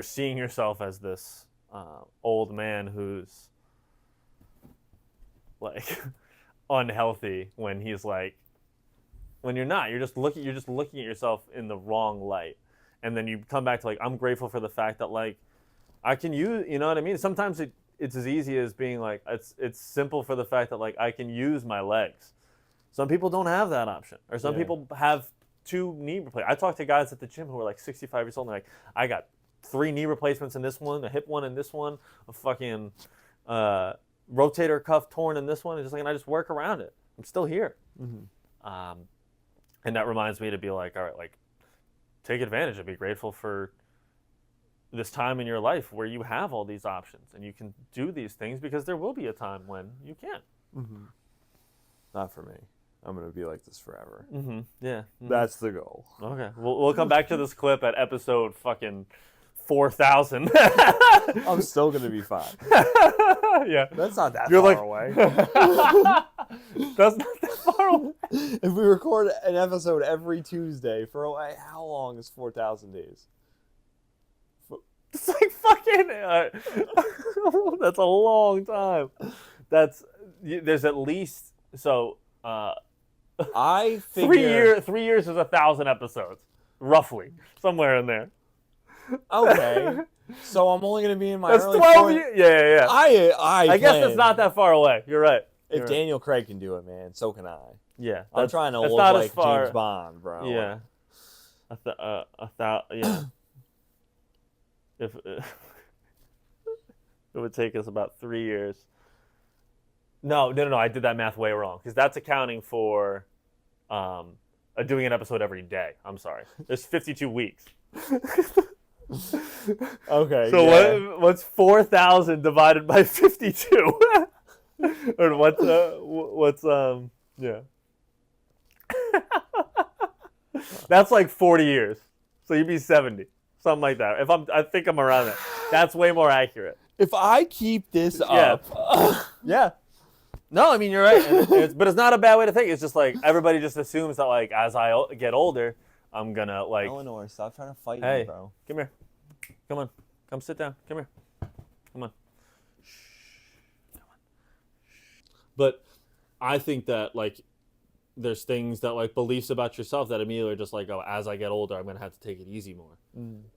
seeing yourself as this old man who's like unhealthy, when he's like, when you're not. You're just looking at yourself in the wrong light. And then you come back to like, I'm grateful for the fact that like I can use, you know what I mean? Sometimes it's as easy as being like, it's simple for the fact that like I can use my legs. Some people don't have that option, or some people have 2 knee replacements. I talk to guys at the gym who are like 65 years old, and they're like, I got 3 knee replacements in this one, a hip one in this one, a fucking rotator cuff torn in this one. It's just like, and I just work around it. I'm still here. Mm-hmm. And that reminds me to be like, all right, like, take advantage and be grateful for this time in your life where you have all these options and you can do these things, because there will be a time when you can't. Mm-hmm. Not for me. I'm going to be like this forever. Mm-hmm. Yeah. Mm-hmm. That's the goal. Okay. We'll come back to this clip at episode fucking 4,000. I'm still going to be fine. Yeah. That's not that far away. That's not that far away. If we record an episode every Tuesday for how long is 4,000 days? It's like fucking. That's a long time. There's at least I figure 3 years is 1,000 episodes, roughly, somewhere in there. Okay, so I'm only gonna be in my That's early 12 20s. years. Yeah. I guess it's not that far away. You're right. If Daniel Craig can do it, man, so can I. Yeah, I'm trying to look like James Bond, bro. Yeah, yeah. If it would take us about 3 years. No, I did that math way wrong, because that's accounting for doing an episode every day. I'm sorry. There's 52 weeks. Okay. So what's 4,000 divided by 52? Or what's yeah. That's like 40 years. So you'd be 70. Something like that. I think I'm around that. That's way more accurate. If I keep this up. Yeah. No, I mean, you're right. But it's not a bad way to think. It's just like, everybody just assumes that like, as I get older, I'm gonna like. Eleanor, stop trying to fight me, me, bro. Come here. Come on. Come sit down. Come here. But I think that like there's things that like beliefs about yourself that immediately are just like, oh, as I get older, I'm gonna have to take it easy more.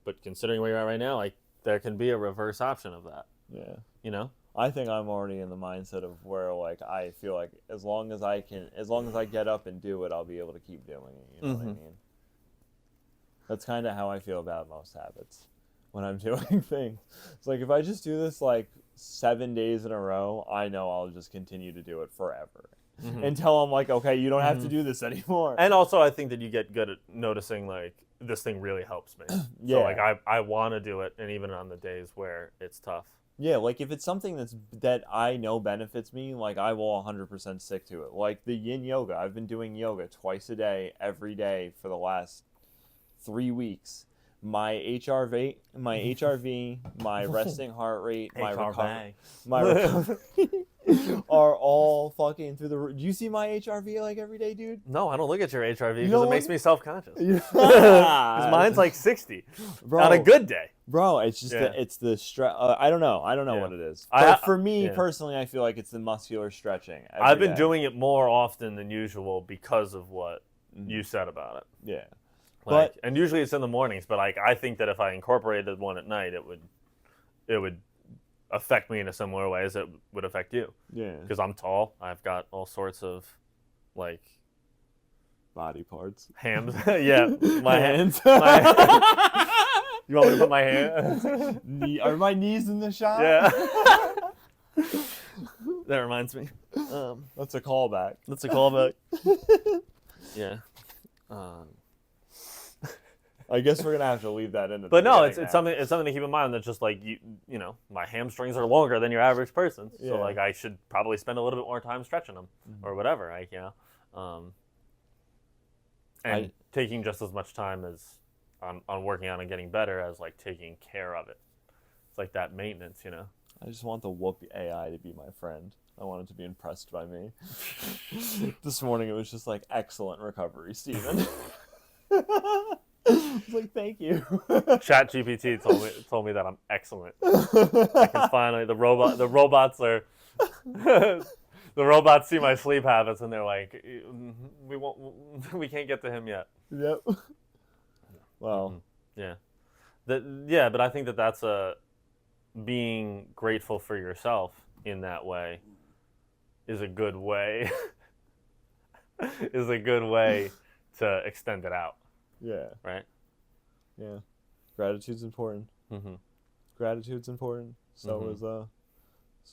But considering where you're at right now, like there can be a reverse option of that. Yeah. You know? I think I'm already in the mindset of where like I feel like as long as I get up and do it, I'll be able to keep doing it. You know what I mean? That's kind of how I feel about most habits when I'm doing things. It's like if I just do this like 7 days in a row, I know I'll just continue to do it forever. Until I'm like, okay, you don't have to do this anymore. And also I think that you get good at noticing like this thing really helps me. Yeah. So like I want to do it, and even on the days where it's tough. Yeah, like if it's something that I know benefits me, like I will 100% stick to it. Like the yin yoga, I've been doing yoga twice a day, every day for the last 3 weeks. My HRV, my resting heart rate, my recovery are all fucking through the roof. Do you see my HRV like every day, dude? No, I don't look at your HRV because it makes me self-conscious. Because mine's like 60 bro, on a good day. Bro, it's just it's the stress. I don't know what it is. But for me personally, I feel like it's the muscular stretching. I've been doing it more often than usual because of what you said about it. Yeah. Like, and usually it's in the mornings, but like I think that if I incorporated one at night, it would affect me in a similar way as it would affect you. Yeah. Because I'm tall, I've got all sorts of like body parts. Hams. Yeah, my hands. You want me to put my hand? Are my knees in the shot? Yeah. That reminds me. That's a callback. Yeah. I guess we're gonna have to leave that in. But no, it's something to keep in mind that just like you know, my hamstrings are longer than your average person, so like I should probably spend a little bit more time stretching them or whatever, like and taking just as much time as on working on and getting better as like taking care of it. It's like that maintenance, you know. I just want the Whoop AI to be my friend. I want it to be impressed by me. This morning it was just like, excellent recovery, Steven. I was like, thank you. ChatGPT told me that I'm excellent. I can finally the robots see my sleep habits and they're like, we can't get to him yet. Yep. Wow. Yeah. But I think that that's being grateful for yourself in that way is a good way to extend it out. Yeah. Right? Yeah. Gratitude's important. Gratitude's important. So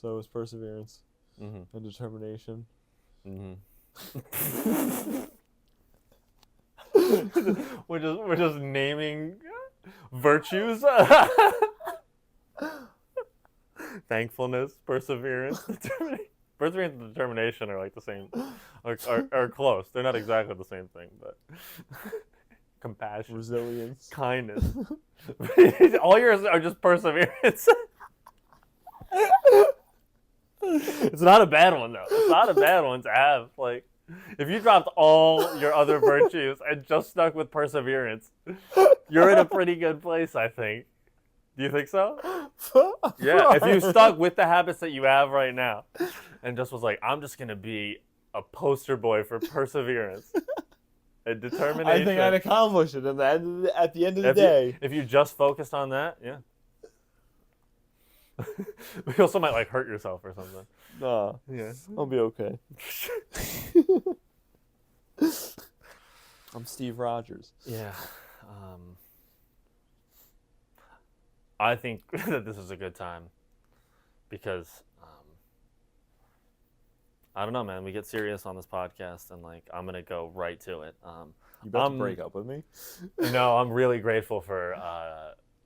is perseverance and determination. We're just naming virtues. Thankfulness, perseverance, determination. Perseverance and determination are like the same, are close. They're not exactly the same thing, but compassion, resilience, kindness. All yours are just perseverance. It's not a bad one though. It's not a bad one to have. Like, if you dropped all your other virtues and just stuck with perseverance, you're in a pretty good place, I think. Do you think so? Yeah, if you stuck with the habits that you have right now and just was like, I'm just going to be a poster boy for perseverance and determination. I think I'd accomplish it at the end of the day. If you just focused on that, yeah. You also might like hurt yourself or something. No, yeah, I'll be okay. I'm Steve Rogers. Yeah. I think that this is a good time because I don't know, man. We get serious on this podcast, and like I'm gonna go right to it. You about to break up with me? No, I'm really grateful for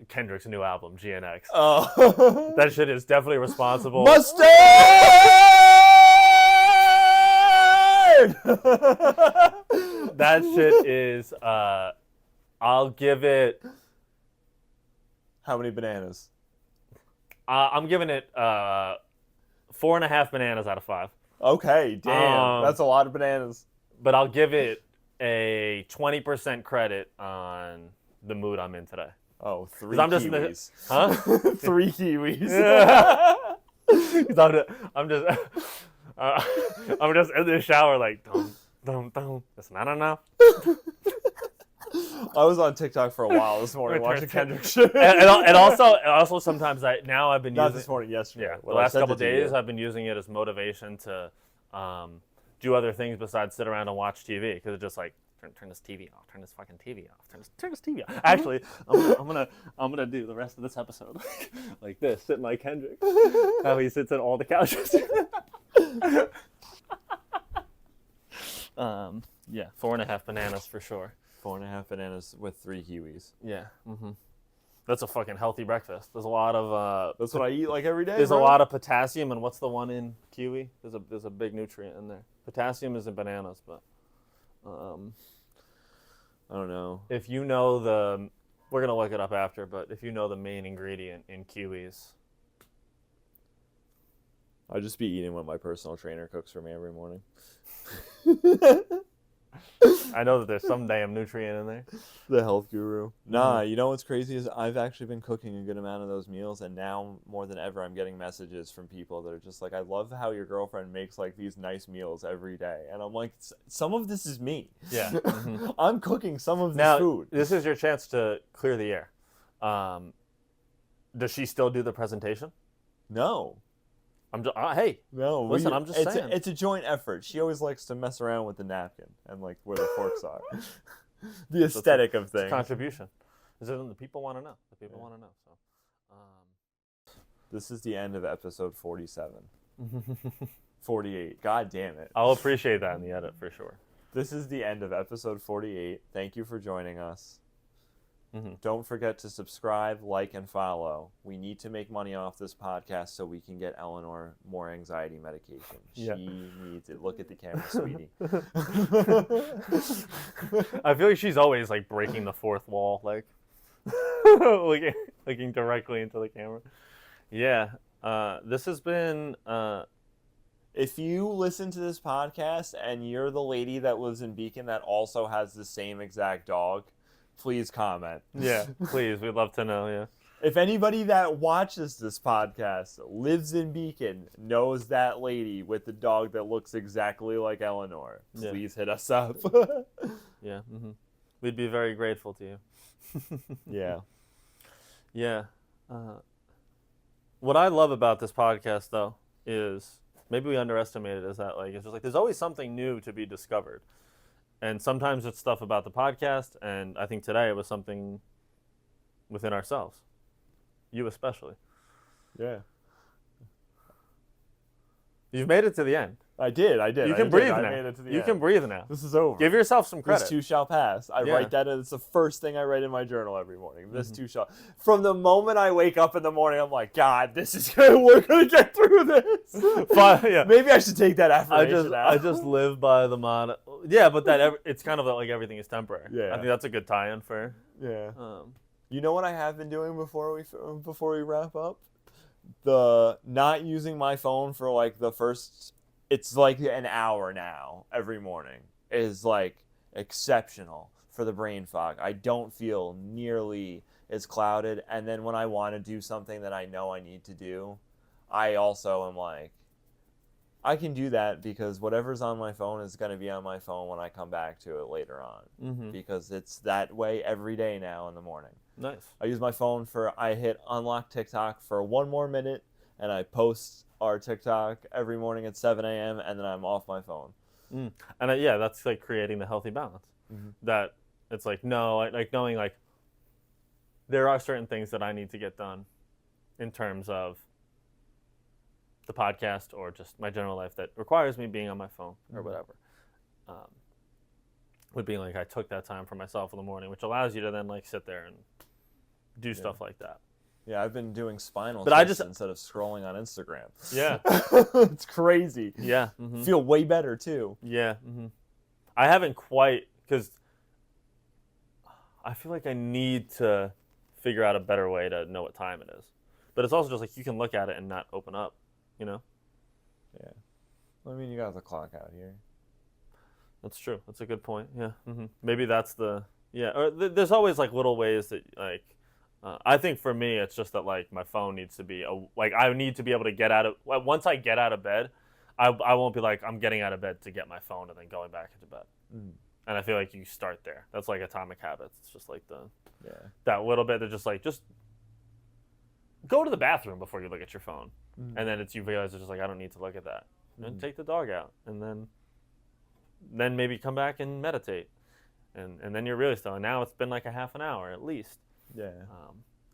Kendrick's new album, GNX. Oh, that shit is definitely responsible. Mustard! That shit is. I'll give it. How many bananas? I'm giving it 4.5 bananas out of 5. Okay, damn. That's a lot of bananas. But I'll give it a 20% credit on the mood I'm in today. Oh, 3 kiwis. Huh? 3 kiwis. I'm just in the shower like, dum. It's not enough. I was on TikTok for a while this morning watching Kendrick shit. And also sometimes I've been not using this morning, yesterday. Yeah, the last couple days I've been using it as motivation to do other things besides sit around and watch TV, because it's just like turn this TV off, turn this fucking TV off, turn this TV off. Actually, I'm gonna do the rest of this episode like this, sitting like Kendrick, how he sits on all the couches. Yeah, 4.5 bananas for sure. 4.5 bananas with 3 kiwis. Yeah. That's a fucking healthy breakfast. There's a lot of that's what I eat like every day. There's a lot of potassium, and what's the one in kiwi? There's a big nutrient in there. Potassium is in bananas, but I don't know. If you know we're gonna look it up after, but if you know the main ingredient in kiwis, I'll just be eating what my personal trainer cooks for me every morning. I know that there's some damn nutrient in there. The health guru. Nah, you know what's crazy is I've actually been cooking a good amount of those meals, and now more than ever I'm getting messages from people that are just like, I love how your girlfriend makes like these nice meals every day. And I'm like, some of this is me. Yeah. I'm cooking some of this food. This is your chance to clear the air. Does she still do the presentation? No. Hey, no. Listen, I'm just saying. It's a joint effort. She always likes to mess around with the napkin and like where the forks are. The aesthetic of things. Contribution. The people want to know. The people want to know. So, this is the end of episode 47. 48. God damn it. I'll appreciate that in the edit for sure. This is the end of episode 48. Thank you for joining us. Don't forget to subscribe, like, and follow. We need to make money off this podcast so we can get Eleanor more anxiety medication. She needs it. Look at the camera, sweetie. I feel like she's always like breaking the fourth wall, like looking directly into the camera. Yeah, this has been... If you listen to this podcast and you're the lady that lives in Beacon that also has the same exact dog, please comment. Yeah, please. We'd love to know, yeah. If anybody that watches this podcast lives in Beacon, knows that lady with the dog that looks exactly like Eleanor, please hit us up. Yeah. We'd be very grateful to you. Yeah. Yeah. What I love about this podcast, though, is maybe we underestimate it, is that like it's just like there's always something new to be discovered. And sometimes it's stuff about the podcast, and I think today it was something within ourselves. You especially. Yeah. You've made it to the end. I did. You can breathe now. I made it to the end. You can breathe now. This is over. Give yourself some credit. This too shall pass. I write that. It's the first thing I write in my journal every morning. This too shall. From the moment I wake up in the morning, I'm like, God, this is good. We're gonna get through this. Yeah. Maybe I should take that affirmation out. I just live by the motto. Yeah, but it's kind of like everything is temporary. Yeah. I think that's a good tie-in for. Yeah. You know what I have been doing before we wrap up? The not using my phone for like the first. It's like an hour now every morning is like exceptional for the brain fog. I don't feel nearly as clouded. And then when I want to do something that I know I need to do, I also am like, I can do that because whatever's on my phone is going to be on my phone when I come back to it later on. Because it's that way every day now in the morning. Nice. I use my phone I hit unlock TikTok for 1 more minute and I post our TikTok every morning at 7 a.m. and then I'm off my phone. And that's like creating the healthy balance. That it's like, like knowing like there are certain things that I need to get done in terms of the podcast or just my general life that requires me being on my phone or whatever. With being like, I took that time for myself in the morning, which allows you to then like sit there and do stuff like that. Yeah, I've been doing spinal twists instead of scrolling on Instagram. Yeah. It's crazy. Yeah. Feel way better, too. Yeah. I haven't quite, because I feel like I need to figure out a better way to know what time it is. But it's also just like you can look at it and not open up, you know? Yeah. Well, I mean, you got the clock out here. That's true. That's a good point. Yeah. Maybe that's or there's always like little ways that like, I think for me, it's just that like my phone needs to be I need to be able to get out of. Once I get out of bed, I won't be like, I'm getting out of bed to get my phone and then going back into bed. And I feel like you start there. That's like atomic habits. It's just like that little bit that just go to the bathroom before you look at your phone. And then you realize it's just like, I don't need to look at that. And take the dog out. And then maybe come back and meditate. And then you're really still. And now it's been like a half an hour at least. Yeah.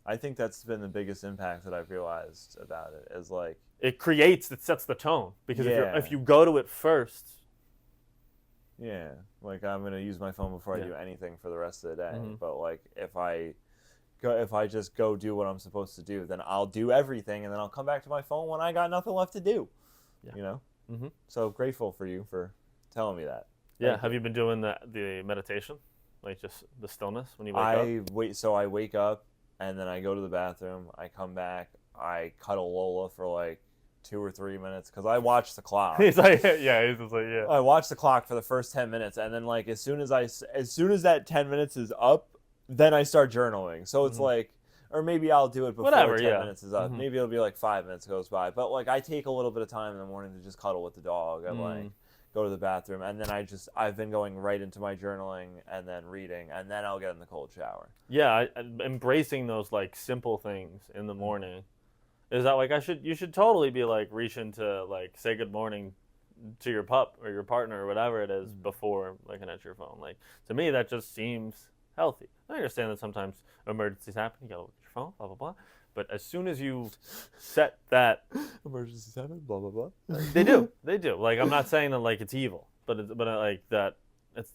I think that's been the biggest impact that I've realized about it is like... It sets the tone. Because if you go to it first... Yeah. Like, I'm going to use my phone before I do anything for the rest of the day. But, like, if I just go do what I'm supposed to do, then I'll do everything, and then I'll come back to my phone when I got nothing left to do. Yeah. You know? So grateful for you for telling me that. Yeah. Have you been doing the meditation? Like, just the stillness when you wake up? So I wake up, and then I go to the bathroom. I come back. I cuddle Lola for, like, 2 or 3 minutes, because I watch the clock. He's just like, yeah. I watch the clock for the first 10 minutes, and then, like, as soon as that 10 minutes is up, then I start journaling. So it's like, or maybe I'll do it before 10 minutes is up. Maybe it'll be like 5 minutes goes by. But, like, I take a little bit of time in the morning to just cuddle with the dog and, like, go to the bathroom. And then I've been going right into my journaling and then reading, and then I'll get in the cold shower. Yeah, embracing those, like, simple things in the morning. Is that, like, you should totally be, like, reaching to, like, say good morning to your pup or your partner or whatever it is before looking at your phone. Like, to me, that just seems healthy. I understand that sometimes emergencies happen. You gotta look at your phone, blah, blah, blah. But as soon as you set that... Emergencies happen, blah, blah, blah. They do. Like, I'm not saying that, like, it's evil. But like, that it's...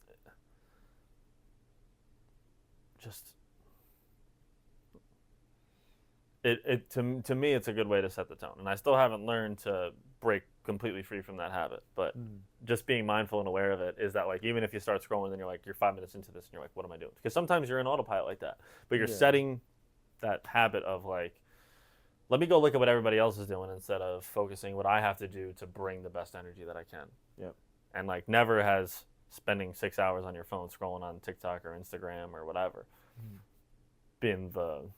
Just... To me, it's a good way to set the tone. And I still haven't learned to break completely free from that habit. But just being mindful and aware of it is that, like, even if you start scrolling, then you're 5 minutes into this and you're like, what am I doing? Because sometimes you're in autopilot like that. But you're setting that habit of, like, let me go look at what everybody else is doing instead of focusing what I have to do to bring the best energy that I can. Yep. And, like, never has spending 6 hours on your phone scrolling on TikTok or Instagram or whatever been the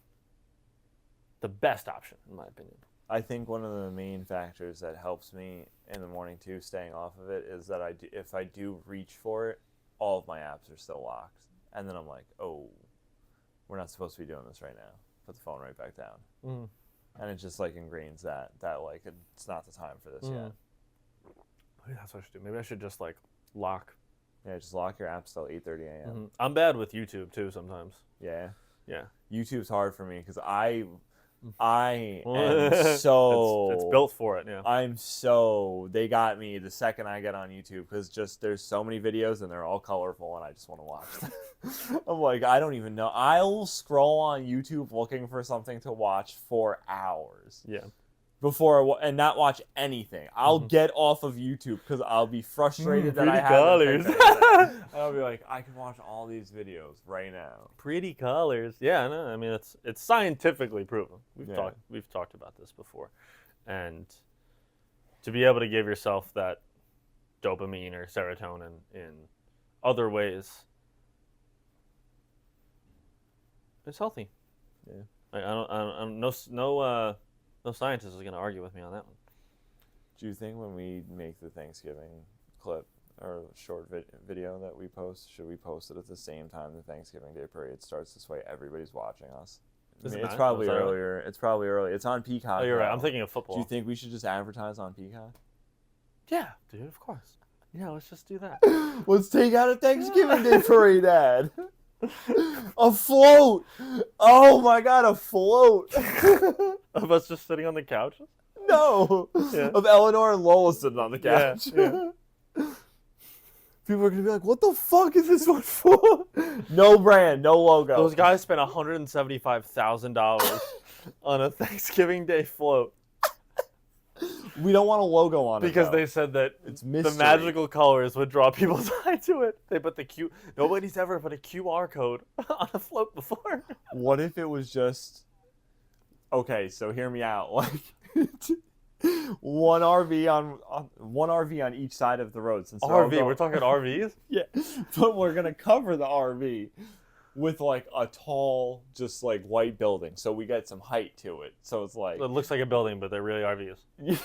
best option, in my opinion. I think one of the main factors that helps me in the morning, too, staying off of it, is that if I do reach for it, all of my apps are still locked. And then I'm like, oh, we're not supposed to be doing this right now. Put the phone right back down. And it just, like, ingrains that like, it's not the time for this yet. Maybe that's what I should do. Maybe I should just, like, lock. Yeah, just lock your apps till 8:30 a.m. I'm bad with YouTube, too, sometimes. Yeah. Yeah. YouTube's hard for me, because I am so... It's built for it, yeah. They got me the second I get on YouTube, because just there's so many videos and they're all colorful and I just want to watch them. I'm like, I don't even know. I'll scroll on YouTube looking for something to watch for hours. Yeah. And not watch anything. I'll get off of YouTube because I'll be frustrated that I haven't picked anything. I'll be like, I can watch all these videos right now. Pretty colors. Yeah, no, I mean it's scientifically proven. We've talked about this before. And to be able to give yourself that dopamine or serotonin in other ways, it's healthy. Yeah. Like, no scientist is going to argue with me on that one. Do you think when we make the Thanksgiving clip or short video that we post, should we post it at the same time the Thanksgiving Day parade starts? This way everybody's watching us. I mean, it's probably earlier. It's probably early. It's on Peacock. Oh, you're right. I'm thinking of football. Do you think we should just advertise on Peacock? Yeah, dude, of course. Yeah, let's just do that. Let's take out a Thanksgiving Day parade ad. A float! Oh my god, a float! Of us just sitting on the couch? No! Yeah. Of Eleanor and Lola sitting on the couch. Yeah. People are going to be like, what the fuck is this one for? No brand, no logo. Those guys spent $175,000 on a Thanksgiving Day float. We don't want a logo on it, because they said that it's the magical colors would draw people's eye to it. They put nobody's ever put a QR code on a float before. What if it was just... Okay, so hear me out. Like, one RV on each side of the road. Since we're talking RVs? Yeah, but we're gonna cover the RV with like a tall, just like white building, so we get some height to it. So it's like it looks like a building, but they're really RVs.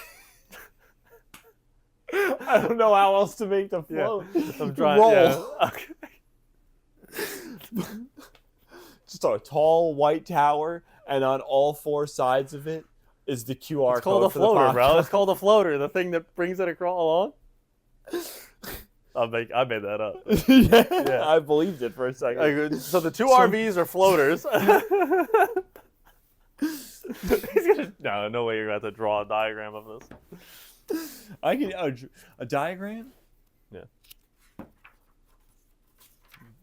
I don't know how else to make the float. I'm trying. Roll. Yeah. Okay. Just a tall white tower, and on all four sides of it is the QR It's called code a for the floater, bro. podcast. It's called a floater. The thing that brings it across along. I made that up. Yeah, I believed it for a second. So the two RVs are floaters. No way you're going to have to draw a diagram of this. I can a diagram. Yeah.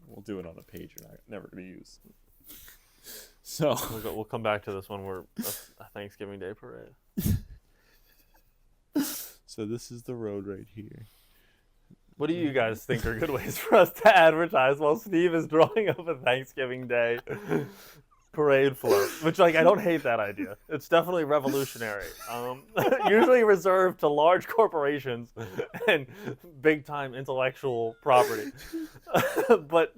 We'll do it on a page you're never going to use. So We'll come back to this when we're a Thanksgiving Day parade. So this is the road right here. What do you guys think are good ways for us to advertise while Steve is drawing up a Thanksgiving Day parade float? Which, I don't hate that idea. It's definitely revolutionary. Usually reserved to large corporations and big-time intellectual property. But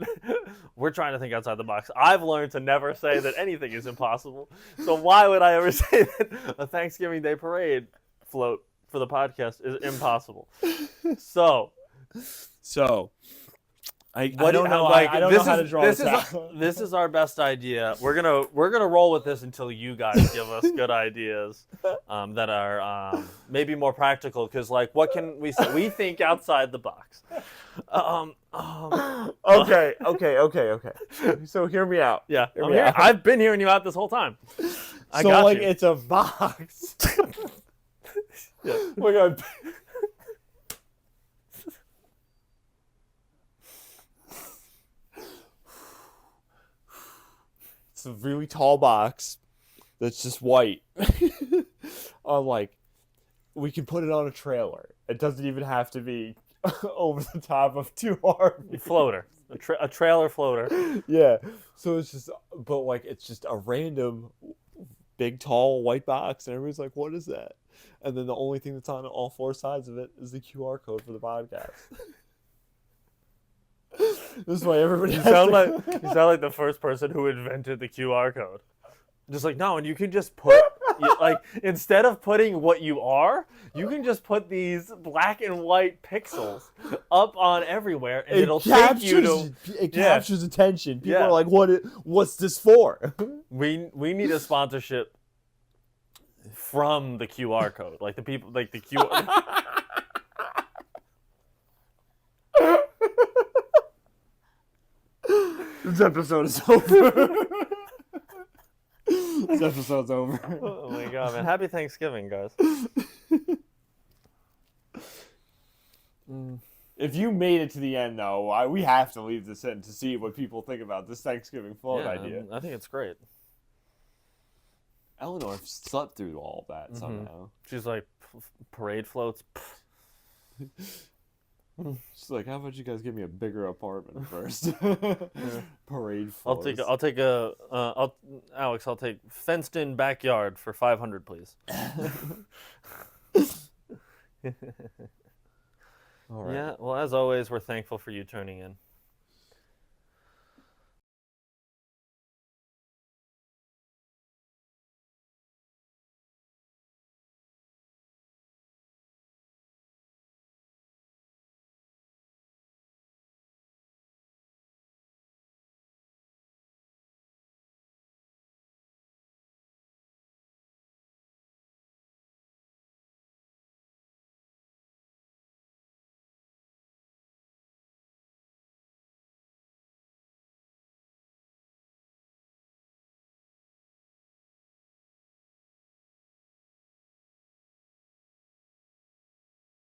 we're trying to think outside the box. I've learned to never say that anything is impossible. So why would I ever say that a Thanksgiving Day parade float for the podcast is impossible? I don't know how to draw this out. This is our best idea. We're gonna roll with this until you guys give us good ideas that are maybe more practical. Because what can we say? We think outside the box. Okay. So hear me out. Yeah, Hear me out. I've been hearing you out this whole time. I So got you. it's a box. Yeah. We're gonna. It's a really tall box that's just white. We can put it on a trailer. It doesn't even have to be over the top of two RVs. Floater, a trailer floater. Yeah. So it's just, it's just a random big, tall white box, and everybody's like, "What is that?" And then the only thing that's on all four sides of it is the QR code for the podcast. This is why everybody. You sound like the first person who invented the QR code. Just no, and you can just put instead of putting what you are, you can just put these black and white pixels up on everywhere, and it'll take you to. It captures attention. People are like, "What's this for?" We need a sponsorship from the QR code, the people, the QR. This episode is over. This episode's over. Oh my god, man! Happy Thanksgiving, guys. If you made it to the end, though, we have to leave this in to see what people think about this Thanksgiving float idea. I think it's great. Eleanor slept through all of that somehow. She's like, parade floats. She's like, how about you guys give me a bigger apartment first? Parade floats. Alex, I'll take fenced-in backyard for $500, please. All right. Yeah, well, as always, we're thankful for you tuning in.